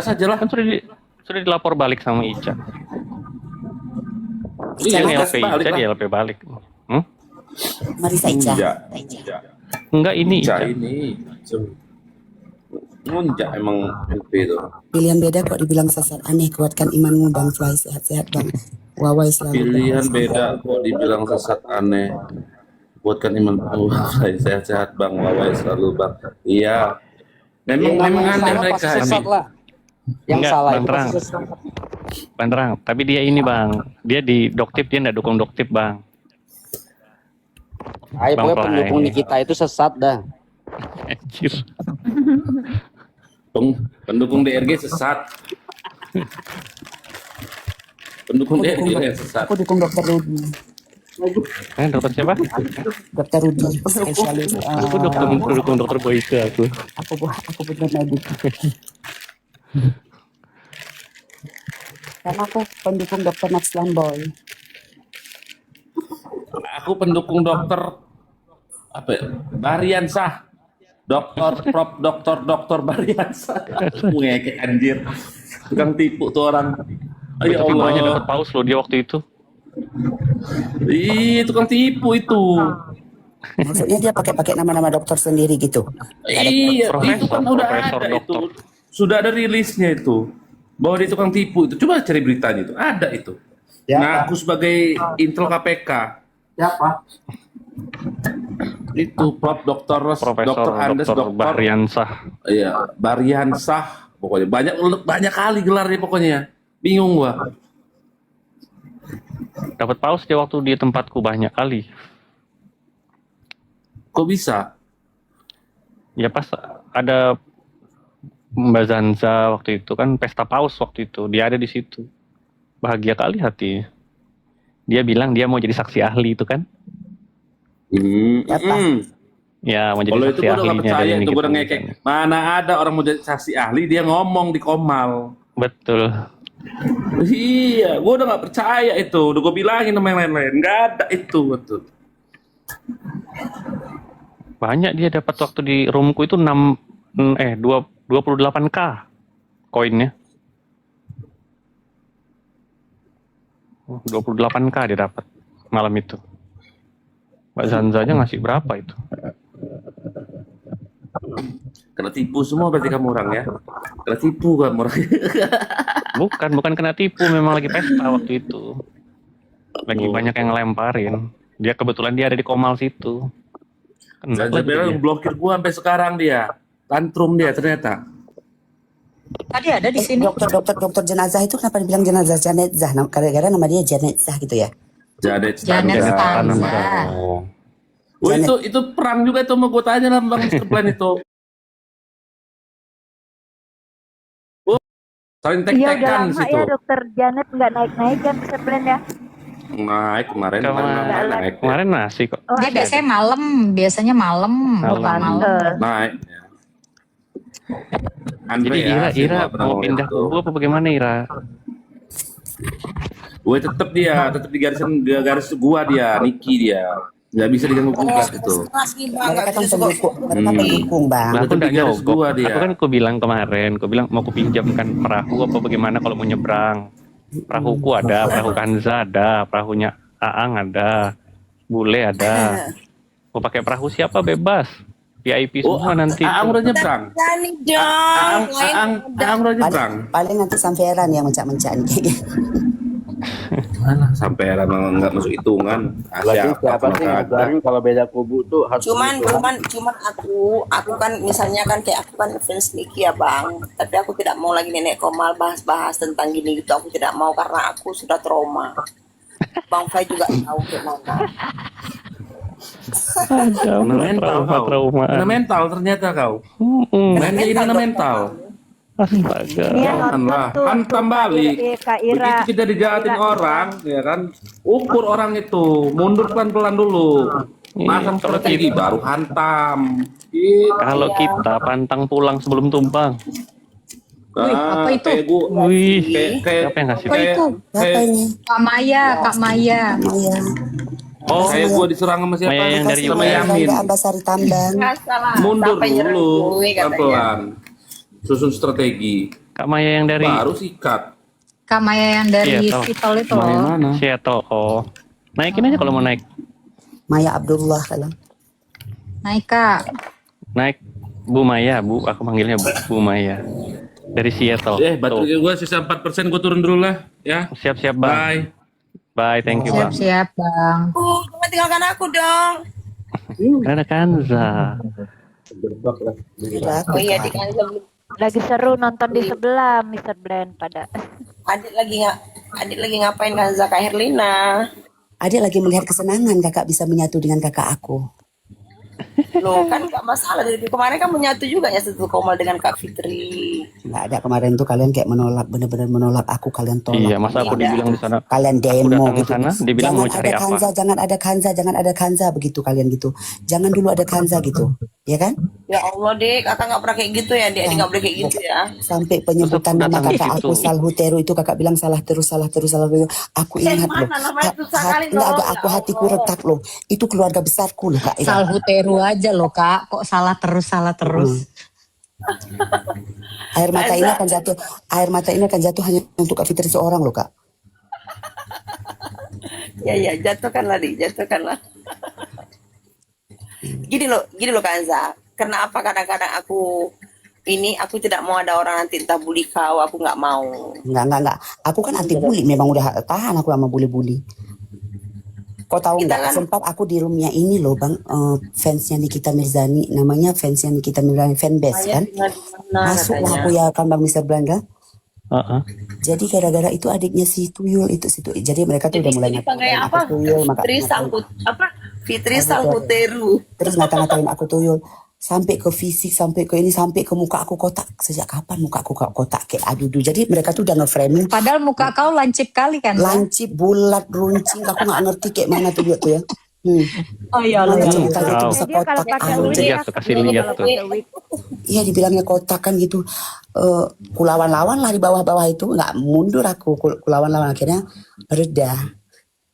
aja lah. Kan sudah dilapor balik sama Ica. Iya, Yang gas LP balik Ica lah. di LP balik. Marisa Ica. Enggak, ini Ica Ica. ini. Munjak emang LP itu. Pilihan beda kok dibilang sesat aneh. Kuatkan imanmu Bang Fly, sehat-sehat Bang. Wawai selalu. Pilihan beda kok dibilang sesat aneh. Buatkan iman sehat-sehat Bang, Wawai selalu Bang. Iya. Memang aneh mereka sesat ini. lah. Yang Enggak, salah Bang itu Terang. pasti sesat. Bang Terang, tapi dia ini Bang, dia di Doktip, dia nggak dukung Doktip Bang. Ayo Bang pokoknya Fly. pendukung Nikita itu sesat dah. Anjir. Pendukung DRG sesat. Pendukung DRG yang sesat. Aku dukung Dokter Rudi. Dokter siapa? Dokter Rudi, spesialis. Aku dukung dokter Boyke aku. Aku bener medik. Karena aku pendukung dokter Max Lamboy. Aku pendukung dokter apa ya? Bariansah. Dokter Bariansah. Ngekek anjir. Tukang tipu tuh orang. Ya Tapi banyak Allah. dapat paus loh dia waktu itu. Ih, tukang tipu itu. Maksudnya dia pakai nama-nama dokter sendiri gitu. Iya, itu kan udah Profesor ada dokter. itu. Sudah ada rilisnya itu. Bahwa dia tukang tipu itu. Coba cari beritanya itu. Ada itu. Ya, Nah, aku sebagai intel KPK. Siapa? Itu Prof. Dokter Profesor Andes, Dokter Dokter Bariansah. Iya, Bariansah. Pokoknya banyak kali gelarnya pokoknya. Bingung gua. Dapat paus dia waktu di tempatku banyak kali. Kok bisa? Ya pas ada Mbak Zanza waktu itu kan pesta paus waktu itu. Dia ada di situ. Bahagia kali hati. Dia bilang dia mau jadi saksi ahli itu kan. Ya mau jadi Kalau itu saksi gua udah gak ahlinya percaya, dari itu gua udah gitu. ngekek. Mana ada orang mau jadi saksi ahli dia ngomong di Komal. Betul. Iya, gua udah gak percaya itu. Udah gua bilangin sama yang lain-lain. Gak ada itu, betul. Banyak dia dapat waktu di roomku itu 28k koinnya. 28k dia dapat malam itu. Mbak Zanza aja ngasih berapa itu? Kena tipu semua berarti kamu orang ya. Kena tipu kamu orang. Bukan kena tipu, memang lagi pesta waktu itu. Lagi banyak yang ngelemparin. Dia kebetulan dia ada di Komal situ. Kena Zanza lagi bilang dia. blokir gua sampai sekarang dia. Tantrum dia ternyata. Tadi ada di sini. Dokter jenazah itu kenapa dibilang jenazah Janetzah? Gara-gara nama dia Janetzah gitu ya. Janet Janet Stanza. Stanza. Oh, itu perang juga itu mau gue tanya lah Bang Mr. Plan itu. Oh, saling Iya udah tek-tekan di lama situ. ya dokter Janet nggak naik-naik kan Mr. Plan ya. Naik kemarin naik. Kemarin nasi kok. Oh, Dia ada. biasanya malam. Malam. Naik. Jadi Ira mau pindah kubu apa bagaimana Ira? Gue tetep di garis gua dia, Niki dia. Nggak bisa diganggu gugat itu. Mereka kan pendukung, Bang. Nah, aku Tetep udah di garis nyogok. gua dia. Aku kan aku bilang kemarin, aku bilang mau aku pinjamkan perahu apa bagaimana kalau mau nyebrang. Perahuku ada, perahu Kanza ada, perahunya Aang ada, Bule ada. Mau pakai perahu siapa bebas. VIP semua nanti. Aang udah nyebrang. Berani dong. Aang udah nyebrang. Paling nanti Samperan yang mencak-mencak nih. Mana sampai nggak masuk hitungan. Lagi siapa sih ngajarin kalau beda kubu tuh harus Cuman gitu. aku kan misalnya kan kayak aku kan fans Niki ya Bang, tapi aku tidak mau lagi nenek Komal bahas-bahas tentang gini gitu, aku tidak mau karena aku sudah trauma. Bang Fai juga tahu gimana. Kena mental kau. Traumaan. Kena mental ternyata kau. Mainnya ini kena mental. Astaga. Iya, Janganlah, nonton tuh hantam balik. Kak Ira. Begitu kita dijahatin orang, ya kan, ukur orang itu, mundur pelan-pelan dulu. Pasang strategi baru hantam. Gitu. Kalau kita pantang pulang sebelum tumbang. Wih, apa itu? Kayak gua, Wih, kayak siapa yang ngasih? Apa itu? Apa ini? Kak Maya. Maya. Oh, kayak gua diserang sama siapa? Maya yang dari Sama UPN. Yamin. Ambasari Tambang. Nggak salah. Mundur Sampai nyerang dulu, gue, katanya. pelan-pelan. Susun strategi, Kak Maya yang dari baru sikat. Kak Maya yang dari Iya, tahu. Seattle itu Dari loh. mana? Seattle. Oh, naikin aja kalau mau naik. Maya Abdullah kalau. Naik Kak. Naik Bu Maya, Bu. Aku manggilnya Bu Maya. Dari Seattle. Baterai Tuh. gue sisa 4%, gue turun dulu lah, ya. Siap-siap, Bang. Bye. Bye, thank you, Bang. Siap-siap Bang. Jangan tinggalkan aku dong. Karena Kanza. Oh iya, Lagi seru nonton di sebelah Mr. Blend pada. adik lagi ngapain kan Zaka Herlina? Adik lagi melihat kesenangan kakak bisa menyatu dengan kakak aku. Loh kan nggak masalah, dari kemarin kan menyatu juga ya satu Komal dengan Kak Fitri. Nggak ada, kemarin tuh kalian kayak menolak, bener-bener menolak aku, kalian tolak. Iya, masa aku Ada. dibilang di sana, Kalian aku demo datang ke gitu. sana, dibilang Jangan mau cari ada apa? Kanza, jangan ada Kanza, jangan ada Kanza begitu kalian gitu. Jangan dulu ada Kanza gitu, ya kan? Ya Allah dek, kakak nggak pernah kayak gitu ya, dek nggak boleh kayak gitu ya. Sampai Terus penyebutan aku nama datang ke kakak situ, aku Salhuteru itu kakak bilang salah terus, salah terus, salah terus. Aku ingat loh. Mana namanya susah kali Nggak ada, loh, ya aku hatiku Allah. retak loh. Itu keluarga besarku loh kak. Ira. Salhuteru aja loh Kak, kok salah terus, salah terus. Air mata ini akan jatuh, air mata ini akan jatuh hanya untuk Kak Fitri seorang loh kak. Ya jatuhkanlah dik, jatuhkanlah. Gini loh Kanza, kenapa kadang-kadang aku tidak mau ada orang nanti entah bully kau, aku nggak mau. Enggak. Aku kan anti bully, memang udah tahan aku sama bully-bully. Kau tahu Kita nggak? kan- Sempat aku di roomnya ini loh bang, fansnya Nikita Mirzani, namanya fansnya Nikita Mirzani, fanbase kan. Ayah tinggal di mana Masuk katanya. aku ya kan bang Mister Belanda. Heeh. Jadi gara-gara itu adiknya si Tuyul itu situ. Jadi mereka tuh udah mulai Dipanggil ngatain apa? aku Tuyul, Fitri Salhuteru. terus ngata-ngatain aku Tuyul. Sampai ke fisik, sampai ke ini, sampai ke muka aku kotak. Sejak kapan muka aku kotak kayak adudu. Jadi mereka tuh udah nge-framing Padahal muka kau lancip kali kan? Kak? lancip, bulat, runcing. Aku nggak ngerti kayak mana tuh dia tuh ya. Oh iya Mana loh. ceritanya tuh Kau. bisa Dia kalau kotak pakai anjing. wig Lihat tuh, kasih lihat tuh. pakai wig. Iya dibilangnya kotak kan gitu. Kulawan-lawan lah di bawah-bawah itu. Nggak mundur aku. Kulawan-lawan akhirnya reda.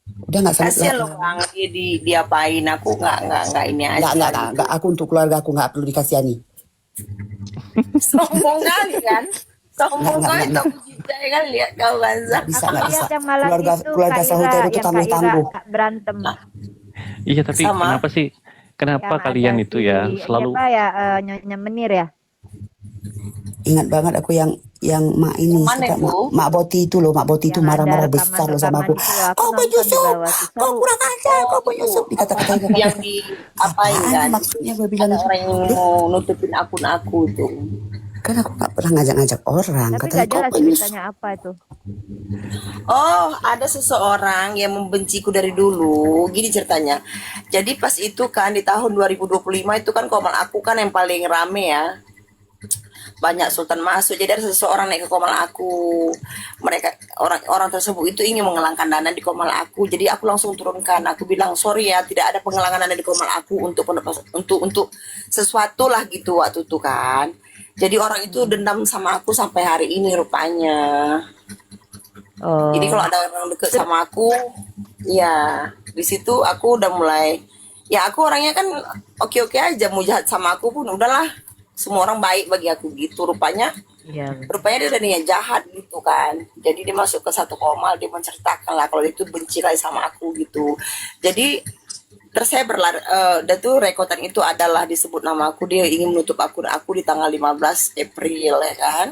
Udah nggak sanggup Kasihan lagi. loh Bang, dia diapain, aku nggak ini aja. Nggak, aku untuk keluarga aku nggak perlu dikasihani. Sombong kali kan? Sombong Nggak, kali, nggak. tak jijai kali lihat kau Kanza. Bisa, Aku nggak lihat bisa. yang malam Keluarga itu Salhuteru itu yang tangguh Kak Ira tangguh. berantem. Iya, tapi Sama. kenapa sih? Kenapa Yang kalian ada itu si ya selalu siapa ya Nyonya Menir ya? Ingat banget aku yang mak ini Yang mana suka itu? mak Boti itu loh, mak Boti itu Yang ada marah-marah besar loh sama aku. rekaman-rekaman itu loh, aku Kau nonton di penyusup, bawah tuh, kau seru. kurang ajar, kau penyusup. Dikata-katain sama Yang aku. diapain Apaan kan? maksudnya gue bilang Ada itu. orang yang mau nutupin akun aku tuh. Kan aku nggak pernah ngajak-ngajak orang. Tapi Katanya gak kau jelas penyusup. ceritanya apa itu. Oh, ada seseorang yang membenciku dari dulu. Gini ceritanya. Jadi pas itu kan di tahun 2025 itu kan Komal aku kan yang paling rame ya. Banyak sultan masuk. Jadi ada seseorang naik ke Komal aku. Orang tersebut itu ingin menggelangkan dana di Komal aku. Jadi aku langsung turunkan. Aku bilang sorry ya, tidak ada penggalangan dana di Komal aku untuk sesuatu lah gitu waktu itu kan. Jadi orang itu dendam sama aku sampai hari ini rupanya. Oh. Jadi kalau ada orang deket sama aku, ya di situ aku udah mulai. Ya aku orangnya kan oke-oke aja, mau jahat sama aku pun udahlah. Semua orang baik bagi aku gitu. Rupanya Iya. dia ada niat jahat gitu kan. Jadi dia masuk ke satu Komal, dia menceritakan lah kalau dia itu benci kali sama aku gitu. Jadi tersebar lah, dan tuh rekotan itu adalah disebut nama aku, dia ingin menutup akun aku di tanggal 15 April ya kan.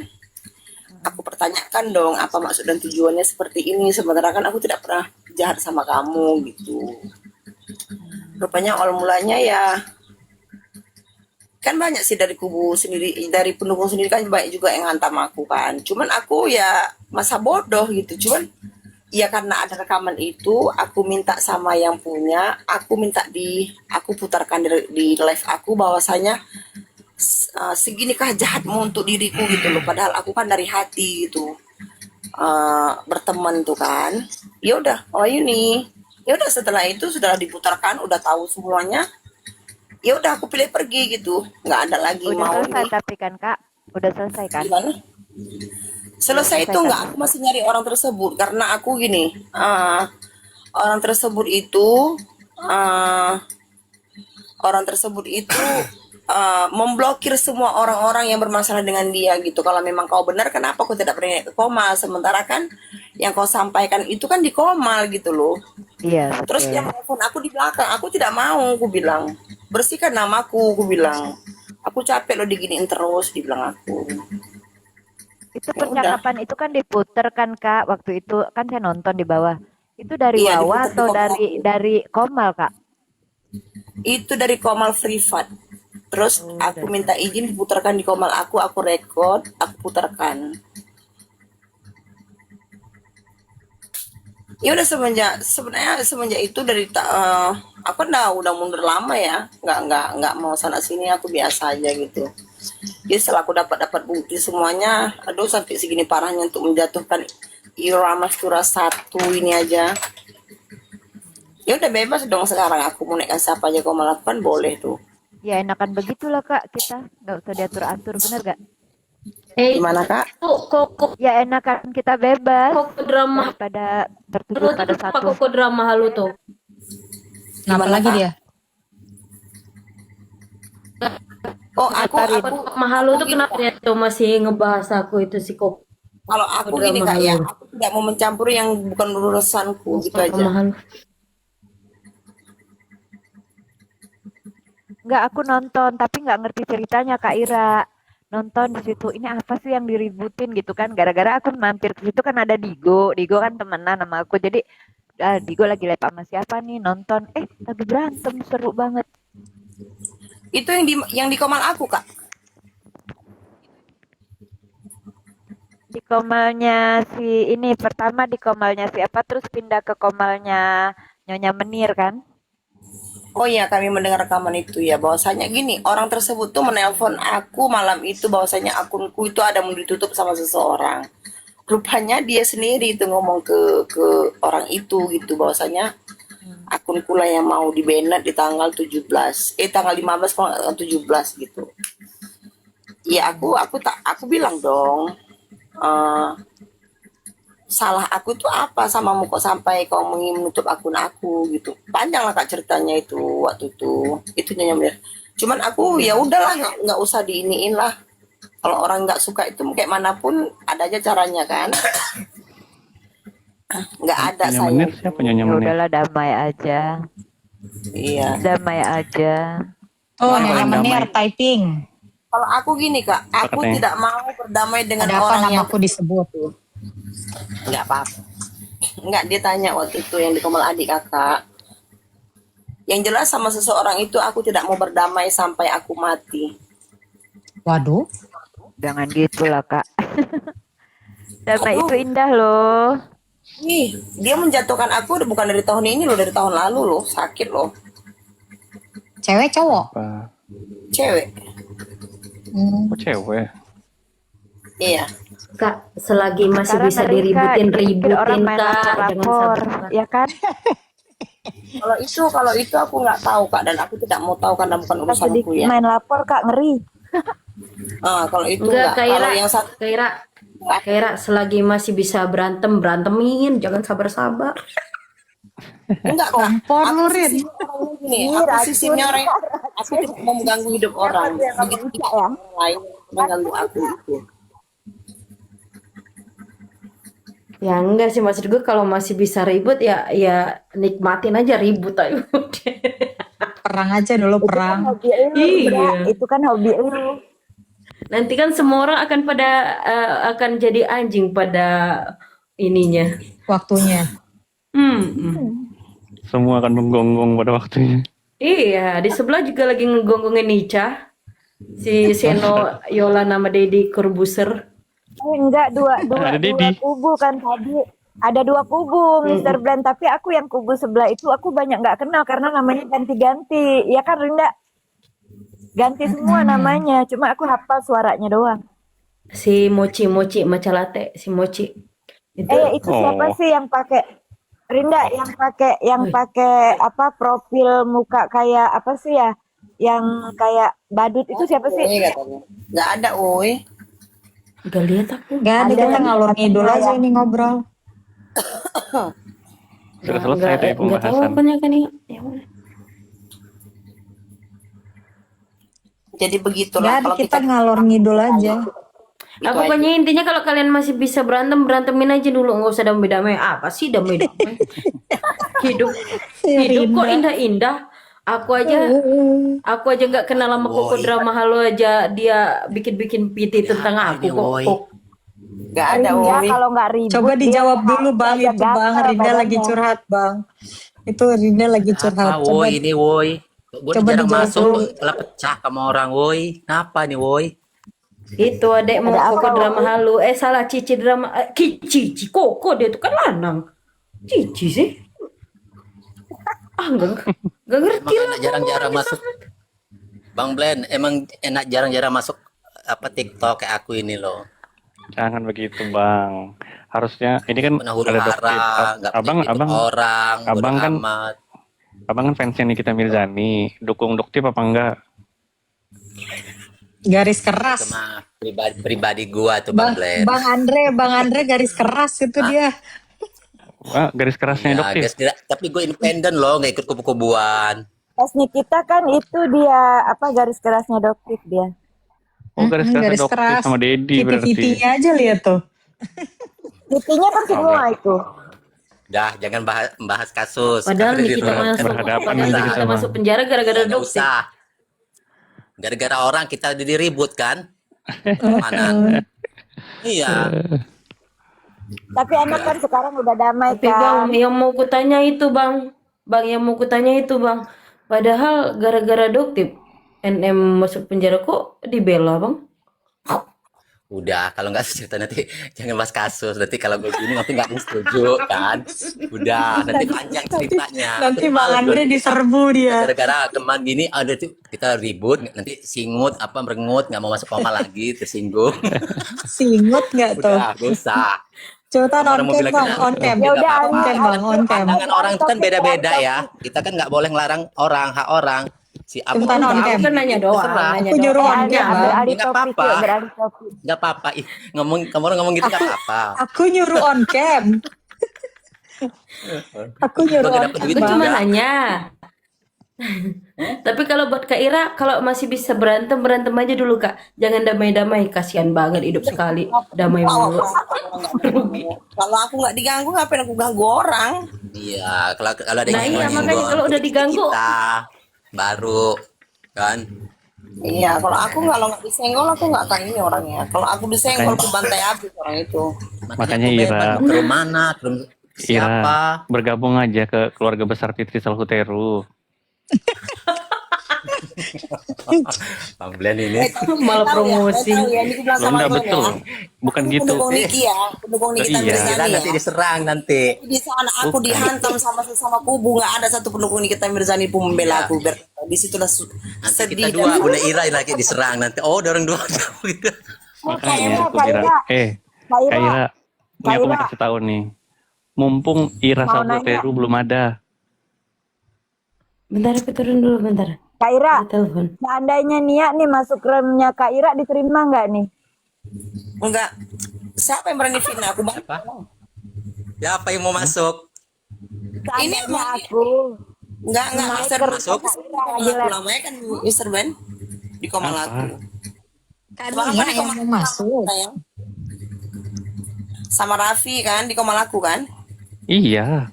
Aku pertanyakan dong apa maksud dan tujuannya seperti ini, sementara kan aku tidak pernah jahat sama kamu gitu. Rupanya awal mulanya ya kan banyak sih dari kubu sendiri, dari pendukung sendiri kan banyak juga yang hantam aku kan. Cuman aku ya masa bodoh gitu. Cuman ya karena ada rekaman itu, aku minta sama yang punya, aku putarkan di live aku bahwasanya seginikah jahatmu untuk diriku gitu loh. Padahal aku kan dari hati gitu berteman tuh kan. Ya udah, oh ini. Ya udah setelah itu sudah diputarkan, udah tahu semuanya. Ya udah aku pilih pergi gitu, nggak ada lagi Udah mau selesai ini. tapi kan Kak, udah selesai kan? Gimana? Selesai itu nggak, aku masih nyari orang tersebut karena aku gini, orang tersebut itu memblokir semua orang-orang yang bermasalah dengan dia gitu. Kalau memang kau benar, kenapa kau tidak pernah ke Komal? Sementara kan yang kau sampaikan itu kan di Komal gitu loh. Iya. Terus dia telepon aku di belakang, aku tidak mau, aku bilang bersihkan namaku, aku bilang aku capek loh diginiin terus, dibilang aku. Itu Ya percakapan itu kan diputer kan Kak, waktu itu kan saya nonton di bawah. Itu dari Iya, Wawa diputer di atau Komal dari Komal Kak? Itu dari Komal Privat. Terus aku minta izin diputarkan di Komal aku rekod, aku putarkan. Ya udah semenjak itu dari Aku udah mundur lama ya, nggak mau sana sini, aku biasa aja gitu. Jadi setelah aku dapat bukti semuanya, aduh sampai segini parahnya untuk menjatuhkan Ira Mastura 1 ini aja. Ya udah bebas dong sekarang, aku mau naikkan siapa aja kau melakukan boleh tuh. Ya enakan begitulah Kak, kita nggak usah diatur-atur, bener gak? Gimana Kak? Kok Ya enakan kita bebas drama daripada tertuju halu pada tuh, satu. kok drama halu tuh? Kenapa Gimana, lagi Kak? dia? Oh aku Drama halu tuh kenapa dia tuh masih ngebahas aku itu sih kok kalau aku drama gini Kak ya, halu. aku tidak mau mencampuri yang bukan urusanku gitu aja. Drama halu. Nggak, aku nonton tapi nggak ngerti ceritanya Kak Ira. Nonton di situ ini apa sih yang diributin gitu kan? Gara-gara aku mampir ke situ kan ada Digo. Digo kan temenan sama aku. Jadi Digo lagi live sama siapa nih nonton. Lagi berantem seru banget. Itu yang di komal aku Kak. Di komalnya si ini pertama di komalnya siapa terus pindah ke komalnya Nyonya Menir kan? Oh iya, kami mendengar rekaman itu ya, bahwasanya gini, orang tersebut tuh menelpon aku malam itu bahwasanya akunku itu ada mau ditutup sama seseorang. Rupanya dia sendiri itu ngomong ke orang itu gitu bahwasanya akunku lah yang mau di-banned di tanggal 17. Tanggal 15 kalau nggak salah 17 gitu. Ya aku bilang dong, salah aku tuh apa samamu kok sampai kau ingin menutup akun aku gitu. Panjang lah Kak ceritanya itu waktu itu Nyonya Mir. Cuman aku ya udahlah nggak usah diiniin lah. Kalau orang nggak suka itu kayak manapun ada aja caranya kan. Nggak ada Nyonya saya. Menir siapa Nyonya Ya Menir? udahlah damai aja. Iya. Damai aja. Oh, Yang Nyonya paling Menir damai. typing. Kalau aku gini Kak, aku katanya? tidak mau berdamai dengan Ada apa orang yang namaku disebut? nggak apa-apa. Nggak, dia tanya waktu itu yang di komal adik kakak. Yang jelas sama seseorang itu aku tidak mau berdamai sampai aku mati. Waduh. Jangan gitu lah Kak. Damai Aduh. itu indah loh. Ih, dia menjatuhkan aku bukan dari tahun ini loh, dari tahun lalu loh, sakit loh. Cewek cowok? Apa? Cewek. Oh, cewek. Iya. Kak, selagi masih Sekarang bisa ngeri, Kak. diributin Orang main Kak, jangan lapor-lapor, sabar. ya kan? Kalau itu aku nggak tahu Kak, dan aku tidak mau tahu karena bukan Pas sedikit urusanku ya. main lapor Kak, ngeri. Kalau itu Enggak, nggak. Kak Kalau Ira, yang satu Kak Ira, selagi masih bisa berantemin, jangan sabar-sabar. enggak Kak. Kompor lu, Aku Rin. sistemnya orangnya gini, aku sistemnya orang, aku tidak mau mengganggu hidup orang. Begitu juga orang lain mengganggu aku itu. Ya enggak sih, maksud gue kalau masih bisa ribut ya nikmatin aja ribut aja. Perang aja dulu, perang. Iya. Itu kan hobi lu. Nanti kan semua orang akan jadi anjing pada ininya. Waktunya. Semua akan menggonggong pada waktunya. Iya, di sebelah juga lagi ngegonggongin Nica. Si Seno, Yola nama Dedi Corbuzier. Enggak, dua Ada Dedi. kubu kan tadi. Ada dua kubu, Mr. Brand. Tapi aku yang kubu sebelah itu aku banyak nggak kenal karena namanya ganti-ganti. Ya kan, Rinda? Ganti semua namanya. Cuma aku hafal suaranya doang. Si Mochi Matcha Latte, si Mochi. Itu siapa sih yang pakai Rinda yang pakai apa profil muka kayak apa sih ya? Yang kayak badut itu siapa sih? Katanya. Nggak ada, woi. Gak lihat aku. Gak ada, kita ngalor ngidul aja ini ngobrol. Sudah selesai tadi Nggak tahu pembahasan. apanya kan ya. Ya udah. Jadi begitulah Gak ada, kalau kita ngalor ngidul aja. Nah, pokoknya intinya kalau kalian masih bisa berantemin aja dulu, nggak usah damai-damai. Apa sih damai-damai? hidup kok indah-indah. Aku aja nggak kenal sama Koko Drama Halo aja dia bikin PT tentang aku kok. nggak ada, woi. Kalau nggak ribut. Coba dijawab dia dulu Bang, agak itu Bang. gatel Rinda lagi badannya. curhat Bang. Itu Rinda lagi curhat. Apa Coba woi ini woi? Gue coba jarang dijawab masuk, dulu. malah pecah sama orang woi. Kenapa nih woi? Itu adek mau Koko Drama Halo. Salah Cici Drama. Cici Koko dia tuh kan lanang. Cici sih. Enggak Gak ngerti Emang lah. enak jarang-jarang masuk. Bang Blen, emang enak jarang-jarang masuk apa TikTok kayak aku ini loh. Jangan begitu bang. Harusnya ini kan Pernah huru ada dokter. hara, nggak Abang, ikut abang, orang, bodo abang kan, amat. abang kan fansnya Nikita Mirzani. Dukung Doktip apa enggak? Garis Itu keras. mah pribadi gua tuh Bang Blen. Bang Andre garis keras itu dia. Wah, garis kerasnya Ya, Doktip. guys, tapi gue independen loh, nggak ikut kubu-kubuan. Pas Nikita kan itu dia apa garis kerasnya Doktif dia. Oh, garis kerasnya Garis Doktip keras. sama Dedi berarti. Titi-titinya aja lihat tuh. Titinya kan semua itu. Dah, jangan bahas kasus. Padahal Ada di Nikita rumah. masuk, berhadapan padahal nanti Nikita kita, masuk penjara gara-gara Nggak Doktip. usah. Gara-gara orang kita diribut kan? Mana? Iya. Tapi anak kan sekarang udah damai Tapi bang, kan. yang mau kutanya itu bang, yang mau kutanya itu bang. Padahal gara-gara Doktip, NM masuk penjara kok dibela bang? Udah, kalau nggak cerita nanti jangan bahas kasus. Nanti kalau gue gini nanti nggak setuju kan? Udah, nanti panjang ceritanya. Nanti Terus Bang malah Andre diserbu dia. gara-gara teman gini ada tuh kita ribut nanti singut apa merengut nggak mau masuk koma lagi tersinggung. Singut nggak tuh? Udah, gak usah. Cepetan Orang on mau cam bilang bang, kita- on cam. Ya udah, On cam bang, on cam. Pandangan orang itu kan beda-beda ya. Kita kan nggak boleh ngelarang orang, hak orang. Si apa Cepetan on cam. Aku kan nanya doang, Terserah. nanya Aku nyuruh doang. on cam bang. Beralih Nggak topik apa-apa. yuk, beralih topik. nggak apa-apa. Ih, ngomong gitu nggak apa-apa. Aku nyuruh on cam. Aku nyuruh Gua nggak on dapet cam duit Aku bang. cuma nanya. Tapi kalau buat Kak Ira, kalau masih bisa berantem aja dulu Kak. Jangan damai-damai, kasihan banget hidup sekali damai mulu. Kalau aku nggak diganggu, ngapain aku ganggu orang? Iya, kalau ada Nah yang iya, nyinggung makanya kalau udah diganggu, kita baru kan. Iya, kalau nggak disenggol aku nggak akan ini orangnya. Kalau aku disenggol, aku bantai habis orang itu. Makanya aku Ira. bebas, mau ke rumah mana, ke rumah siapa? Ira, bergabung aja ke keluarga besar Fitri Salhuteru. Bang Blen ini. malah promosi. Ini aku bilang Lo sama enggak temen betul. ya. Bukan gitu. Pendukung Niki ya, pendukung Nikita Iya. Kita Mirzani nanti ya. diserang nanti. Di sana aku Bukan. dihantam sama sesama kubu, nggak ada satu pendukung Nikita Mirzani pun membela Iya. aku. Di situlah Nanti sedih kita dua, Bunda Ira lagi diserang nanti. Oh, dorong dua. Gitu. Makanya aku Kak bilang, Ira. Kak Ira, ini aku mau Ira. kasih tahu nih. Mumpung Ira Mau Salhuteru belum ada. Bentar aku turun dulu bentar. Kak Ira, Ada telepon. seandainya Nia nih masuk remnya Kak Ira diterima nggak nih? enggak. Siapa yang berani fitnah aku? Bang? Siapa yang mau masuk? Seandainya emang- aku Enggak, naik Mister ke masuk. Kak Ira lagi Aku lamanya kan Mister Ben di Komalaku. Kan Abang Nia apa di yang mau masuk. Sayang? Sama Raffi kan di Komalaku kan? Iya.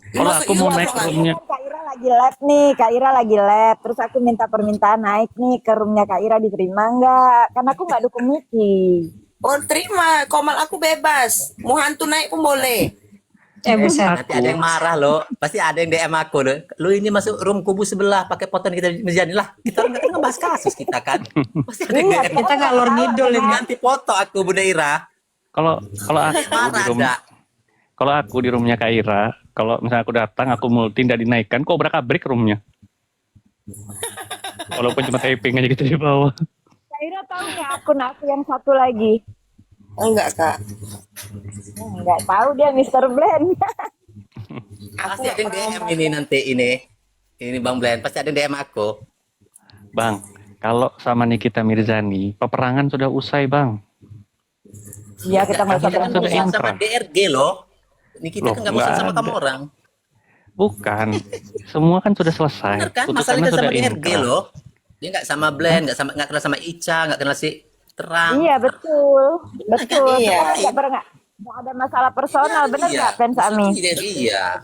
Kalau Masuk aku mau Iwan naik apa nggak? roomnya, Kak Ira lagi lab nih, Kak Ira lagi lab. Terus aku minta permintaan naik nih ke roomnya Kak Ira diterima nggak? Karena aku nggak dukung Niki. Oh terima, Komal aku bebas. Mau hantu naik pun boleh. Buset. Nanti ada yang marah loh. Pasti ada yang DM aku loh. Lu ini masuk room kubu sebelah pakai poton kita menjadi lah. Kita nggak ngebahas kasus kita kan. Pasti ada yang Iya, DM. Kita ngalor ngidul ini. Ganti foto aku Bunda Ira. kalau aku di Marah room, ada. kalau aku di roomnya Kak Ira, kalau misalnya aku datang, aku multi tidak dinaikkan, kok obrak-abrik roomnya. Walaupun cuma typing aja gitu di bawah. Kak Ira tahu nggak akun aku yang satu lagi? Enggak kak. Nggak tahu dia Mr. Blend. Pasti ada yang DM ini nanti ini. Ini Bang Blen, pasti ada yang DM aku. Bang, kalau sama Nikita Mirzani, peperangan sudah usai, Bang. Iya kita nggak usah Kita kan Sudah bosan sama inkrah. DRG loh. Ini kita Loh, kan nggak bosan nggak sama ada. kamu orang. Bukan. Semua kan sudah selesai. Benar kan? Masalahnya Putusannya kan sudah sama DRG inkrah. loh. Dia nggak sama Blend, nggak kenal sama Ica, nggak kenal si Terang. Iya betul, betul. Iya. Sekarang nggak ada masalah personal, bener nggak Fans Ami? Iya.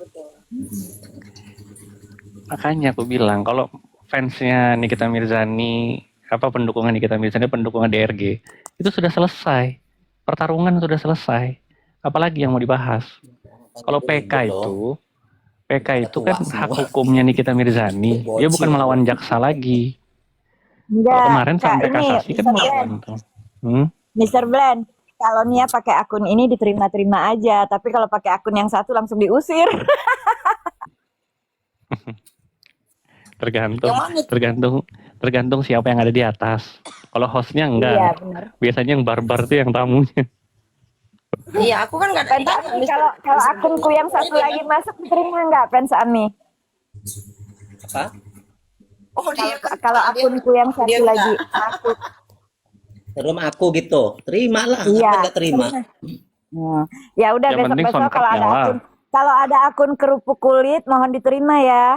Makanya aku bilang, kalau fansnya Nikita Mirzani, pendukungan Nikita Mirzani, pendukungnya DRG, itu sudah selesai. Pertarungan sudah selesai. Apalagi yang mau dibahas? Kalau PK itu kan hak hukumnya Nikita Mirzani. Dia bukan melawan jaksa lagi. Enggak. Kalau kemarin Kak, sampai ini, kasasi kan Mr. melawan tuh. Mr. Blend, kalau Nia pakai akun ini diterima-terima aja, tapi kalau pakai akun yang satu langsung diusir. Tergantung, Yang mana? tergantung siapa yang ada di atas. Kalau hostnya Iya enggak, benar. biasanya yang barbar tuh yang tamunya. Iya, aku kan nggak ada. Fans Ami, kalau akunku yang satu lagi masuk diterima nggak Fans Ami? Apa? Oh, dia kan Kalau dia akunku yang satu dia lagi nggak. masuk, Rumah aku gitu. Terima lah. iya. Apa nggak terima? Ya udah Yang penting besok-besok soundcardnya lah. kalau ada akun kerupuk kulit mohon diterima ya.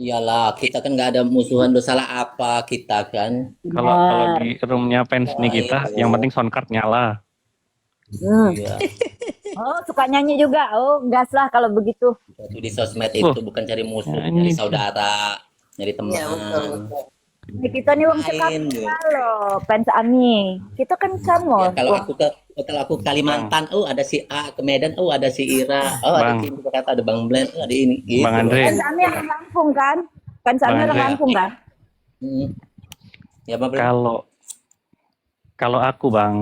Iyalah, kita kan nggak ada musuhan, dosa salah apa kita kan. Kalau di roomnya fans nih kita, yang penting soundcard nyala. Iya. Oh, suka nyanyi juga. Oh, gas lah kalau begitu. Itu di sosmed itu bukan cari musuh, nyanyi. cari saudara, nyari teman. Iya, betul. Nih, kita nih wong Lain, Jakarta loh, Fans Ami. Kita kan sama. Ya, kalau aku ke Kalimantan, ada si A, ke Medan, ada si Ira, ada Bang. si Jakarta, ada Bang Blend, ada ini. Gitu. Bang Andre. Fans Ami orang Lampung kan? Fans Ami Bang orang Andre. Lampung kan? Ya, Bang Blend. Kalau aku bang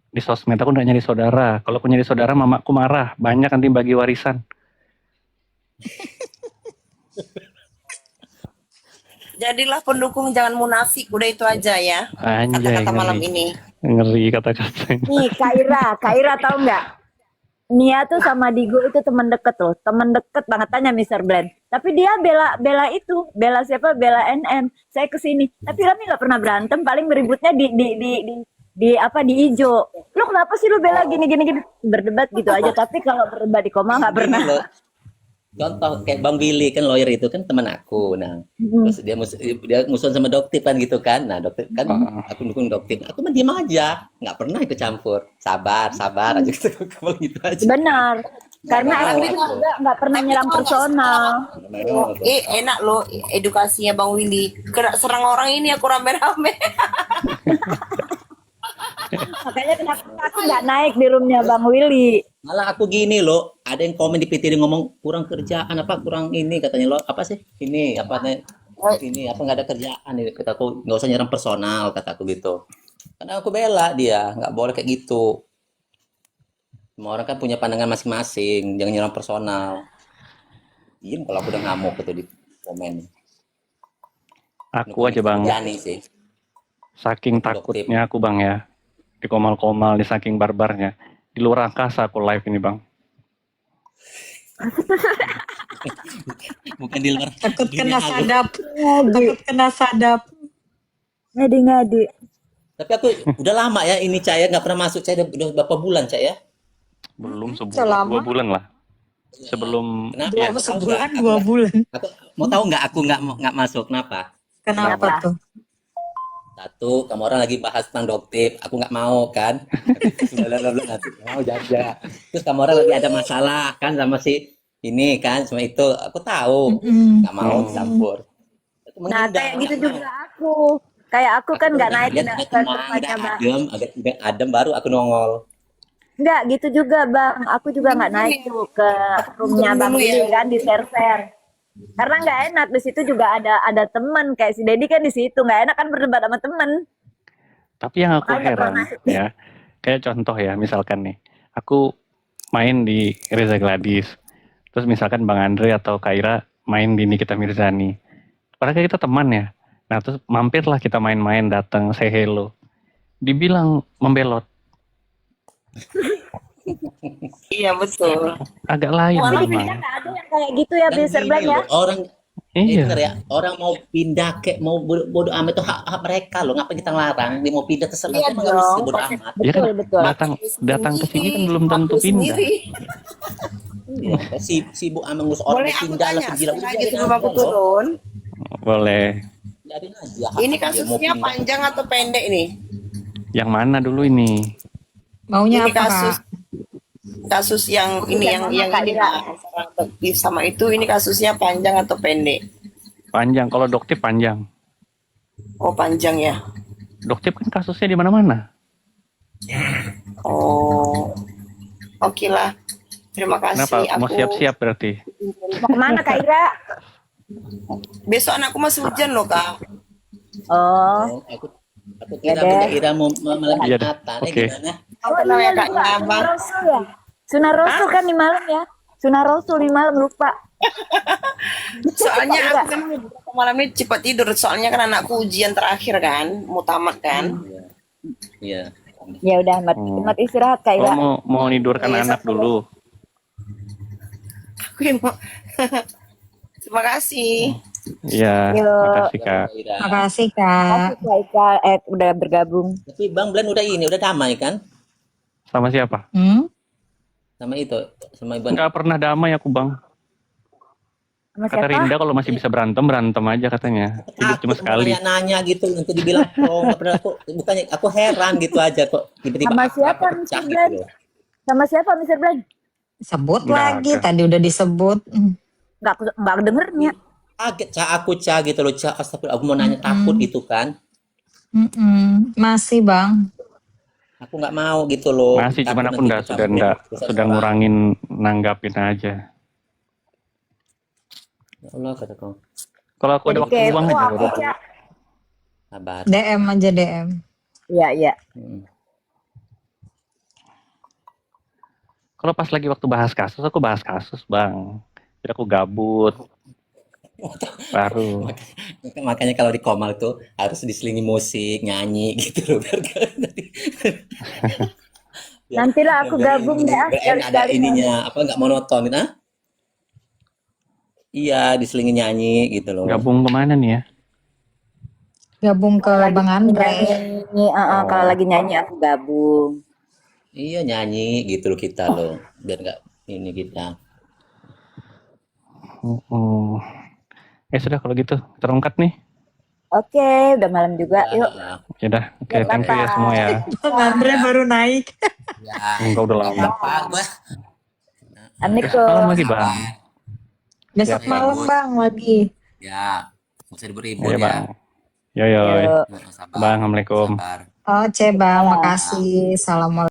di sosmed aku nggak nyari saudara. Kalau aku nyari saudara, mamaku marah. Banyak nanti bagi warisan. Jadilah pendukung, jangan munafik. Udah itu aja ya. Anjay, Kata-kata malam ngeri. ini. Ngeri kata-katanya. Nih, Kak Ira tahu nggak? Nia tuh sama Digo itu teman deket loh, teman deket banget, tanya Mr. Blend. Tapi dia bela itu, bela siapa? Bela NN. Saya kesini, tapi kami nggak pernah berantem. Paling beributnya di ijo. Lu kenapa sih lu bela gini berdebat gitu aja. Tapi kalau berdebat di koma nggak pernah. Gini loh. Contoh kayak Bang Billy kan lawyer itu kan teman aku. Nah, terus dia musuhan sama Doktip kan gitu kan. Nah, Doktip kan aku dukung Doktip. Aku mah diam aja, nggak pernah ikut campur. Sabar aja gitu. Kalau gitu aja. Benar. Karena aku itu juga nggak pernah nyerang personal. Enak loh edukasinya Bang Willy. Kena serang orang ini aku rame-rame. Makanya kenapa aku nggak naik di roomnya Bang Willy. Malah aku gini loh, ada yang komen di PT ngomong kurang kerjaan apa kurang ini katanya lo apa sih ini apa ini apa nggak ada kerjaan ini kata aku nggak usah nyerang personal kata aku gitu. Karena aku bela dia nggak boleh kayak gitu. Semua orang kan punya pandangan masing-masing, jangan nyerang personal. Iya kalau aku udah ngamuk gitu di komen. Aku aja bang. Berani sih. Saking takutnya aku bang ya, di komal-komal, di saking barbarnya. Di luar angkasa aku live ini bang. Bukan di luar. Takut kena sadap. Takut kena sadap. Ngadi. Tapi aku udah lama ya ini Caya nggak pernah masuk Caya udah berapa bulan Caya? Belum sebulan, Selama? 2 bulan lah. Sebelum Kenapa? ya, Aku tahu Sebulan nggak? 2 bulan. Aku mau tahu nggak aku nggak masuk kenapa? Kenapa tuh? Satu, kamu orang lagi bahas tentang Doktip, aku nggak mau kan? Mau jaga. Terus kamu orang lagi ada masalah kan sama si ini kan, sama itu. Aku tahu, nggak mau campur. Nah, kayak gitu juga aku. Kayak aku kan nggak naik Lihat ada teman, agak adem baru aku nongol. Nggak gitu juga Bang. Aku juga nggak naik tuh ke roomnya Bang Willy kan di share. Karena nggak enak di situ juga ada teman kayak si Dedi kan di situ nggak enak kan berdebat sama teman. tapi yang aku Makanya heran ya, kayak contoh ya, misalkan nih, aku main di Reza Gladys, terus misalkan Bang Andre atau Kaira main di Nikita Mirzani. Padahal kita teman ya. Nah terus mampirlah kita main-main, datang say hello, dibilang membelot. Iya betul. Agak lain Tapi memang. kita nggak ada yang kayak gitu ya Mr. Blend ya. Orang Iya. bener ya, orang mau pindah kayak mau bodo amat itu hak mereka loh. Ngapa kita ngelarang? Dia mau pindah terserah, Iya emang nggak bisa dong. bodo amat. Ya kan Betul. datang ke sini kan belum tentu Aku pindah. sendiri. Iya, sibuk amat ngurus orang Boleh mau aku pindah lah tanya gila. sekali sebelum aku turun. Boleh. Biarin aja. Ini Dia mau kasusnya pindah. panjang atau pendek nih? Yang mana dulu ini? Maunya Ini apa? kasus yang ini yang ini antara Doktip sama itu, ini kasusnya panjang atau pendek? Panjang. Kalau Doktip panjang. Oh panjang ya. Doktip kan kasusnya di mana-mana. Oh oke lah. Terima kasih. Kenapa? Mau siap-siap berarti? Mau kemana Kak Ira? Besok anakku masih hujan loh kak. Oh. Aku kira Bunda Ira mau malam Iya dah, Jumatan. oke. Gimana? Oh Kenapa iya ya kak? lupa. Abang. Sunah Rasul ya. Sunah Rasul kan di malam ya. Sunah Rasul di malam lupa. Soalnya aku kan beberapa malamnya cepat tidur. Soalnya kan anakku ujian terakhir kan, mau tamat kan. Iya. Ya udah, Mat istirahat Kak Kalau Ira. mau nidurkan Iya, anak dulu. Aku yang mau. Terima kasih. Iya, Yuk. makasih Kak. Makasih Kak. Makasih Kak Ika, udah bergabung. Tapi Bang Blan udah damai kan? Sama siapa? Sama itu, sama Ibu. Nggak pernah damai aku Bang. Sama Kata siapa? Rinda kalau masih bisa berantem aja katanya. Hidup cuma sekali. Nanya gitu nanti dibilang nggak pernah aku heran gitu aja kok tiba-tiba Sama apa siapa pecah Mr. gitu Blan? loh. Sama siapa Mr. Blan? Sebut Nggak lagi, ada. tadi udah disebut. Nggak dengernya. Kaget aku gitu loh astagfirullah aku mau nanya takut gitu kan. Masih Bang. Aku nggak mau gitu loh. Masih Takut cuman aku nanti sudah ngurangin nanggapin aja. Ya Allah kataku. Kalau aku ada Jadi waktu kepo luang aja. aku, Cak. Sabar. DM aja DM. Iya. Kalau pas lagi waktu bahas kasus, aku bahas kasus Bang. Jadi aku gabut. Baru. Makanya kalau di Komal tuh harus diselingi musik, nyanyi gitu loh. Nantilah aku gabung deh. Ada ininya apa nggak monoton gitu ah? Iya diselingi nyanyi gitu loh. Gabung kemana nih ya? Gabung ke Bang Andre. Kalau lagi nyanyi aku gabung. Iya nyanyi gitu loh kita loh, biar nggak ini kita. Sudah kalau gitu terungkat nih. Oke, udah malam juga. Yuk. Ya udah, oke, thank you ya semua ya. Bang Andre baru naik. Enggak udah lama. Assalamualaikum. Malam lagi Bang. Besok Siap, malam Bang lagi. Ya, nggak usah diberi-ribut Iya ya. Bang. Yo. Bang, assalamualaikum. Oke Bang, makasih. Assalamualaikum.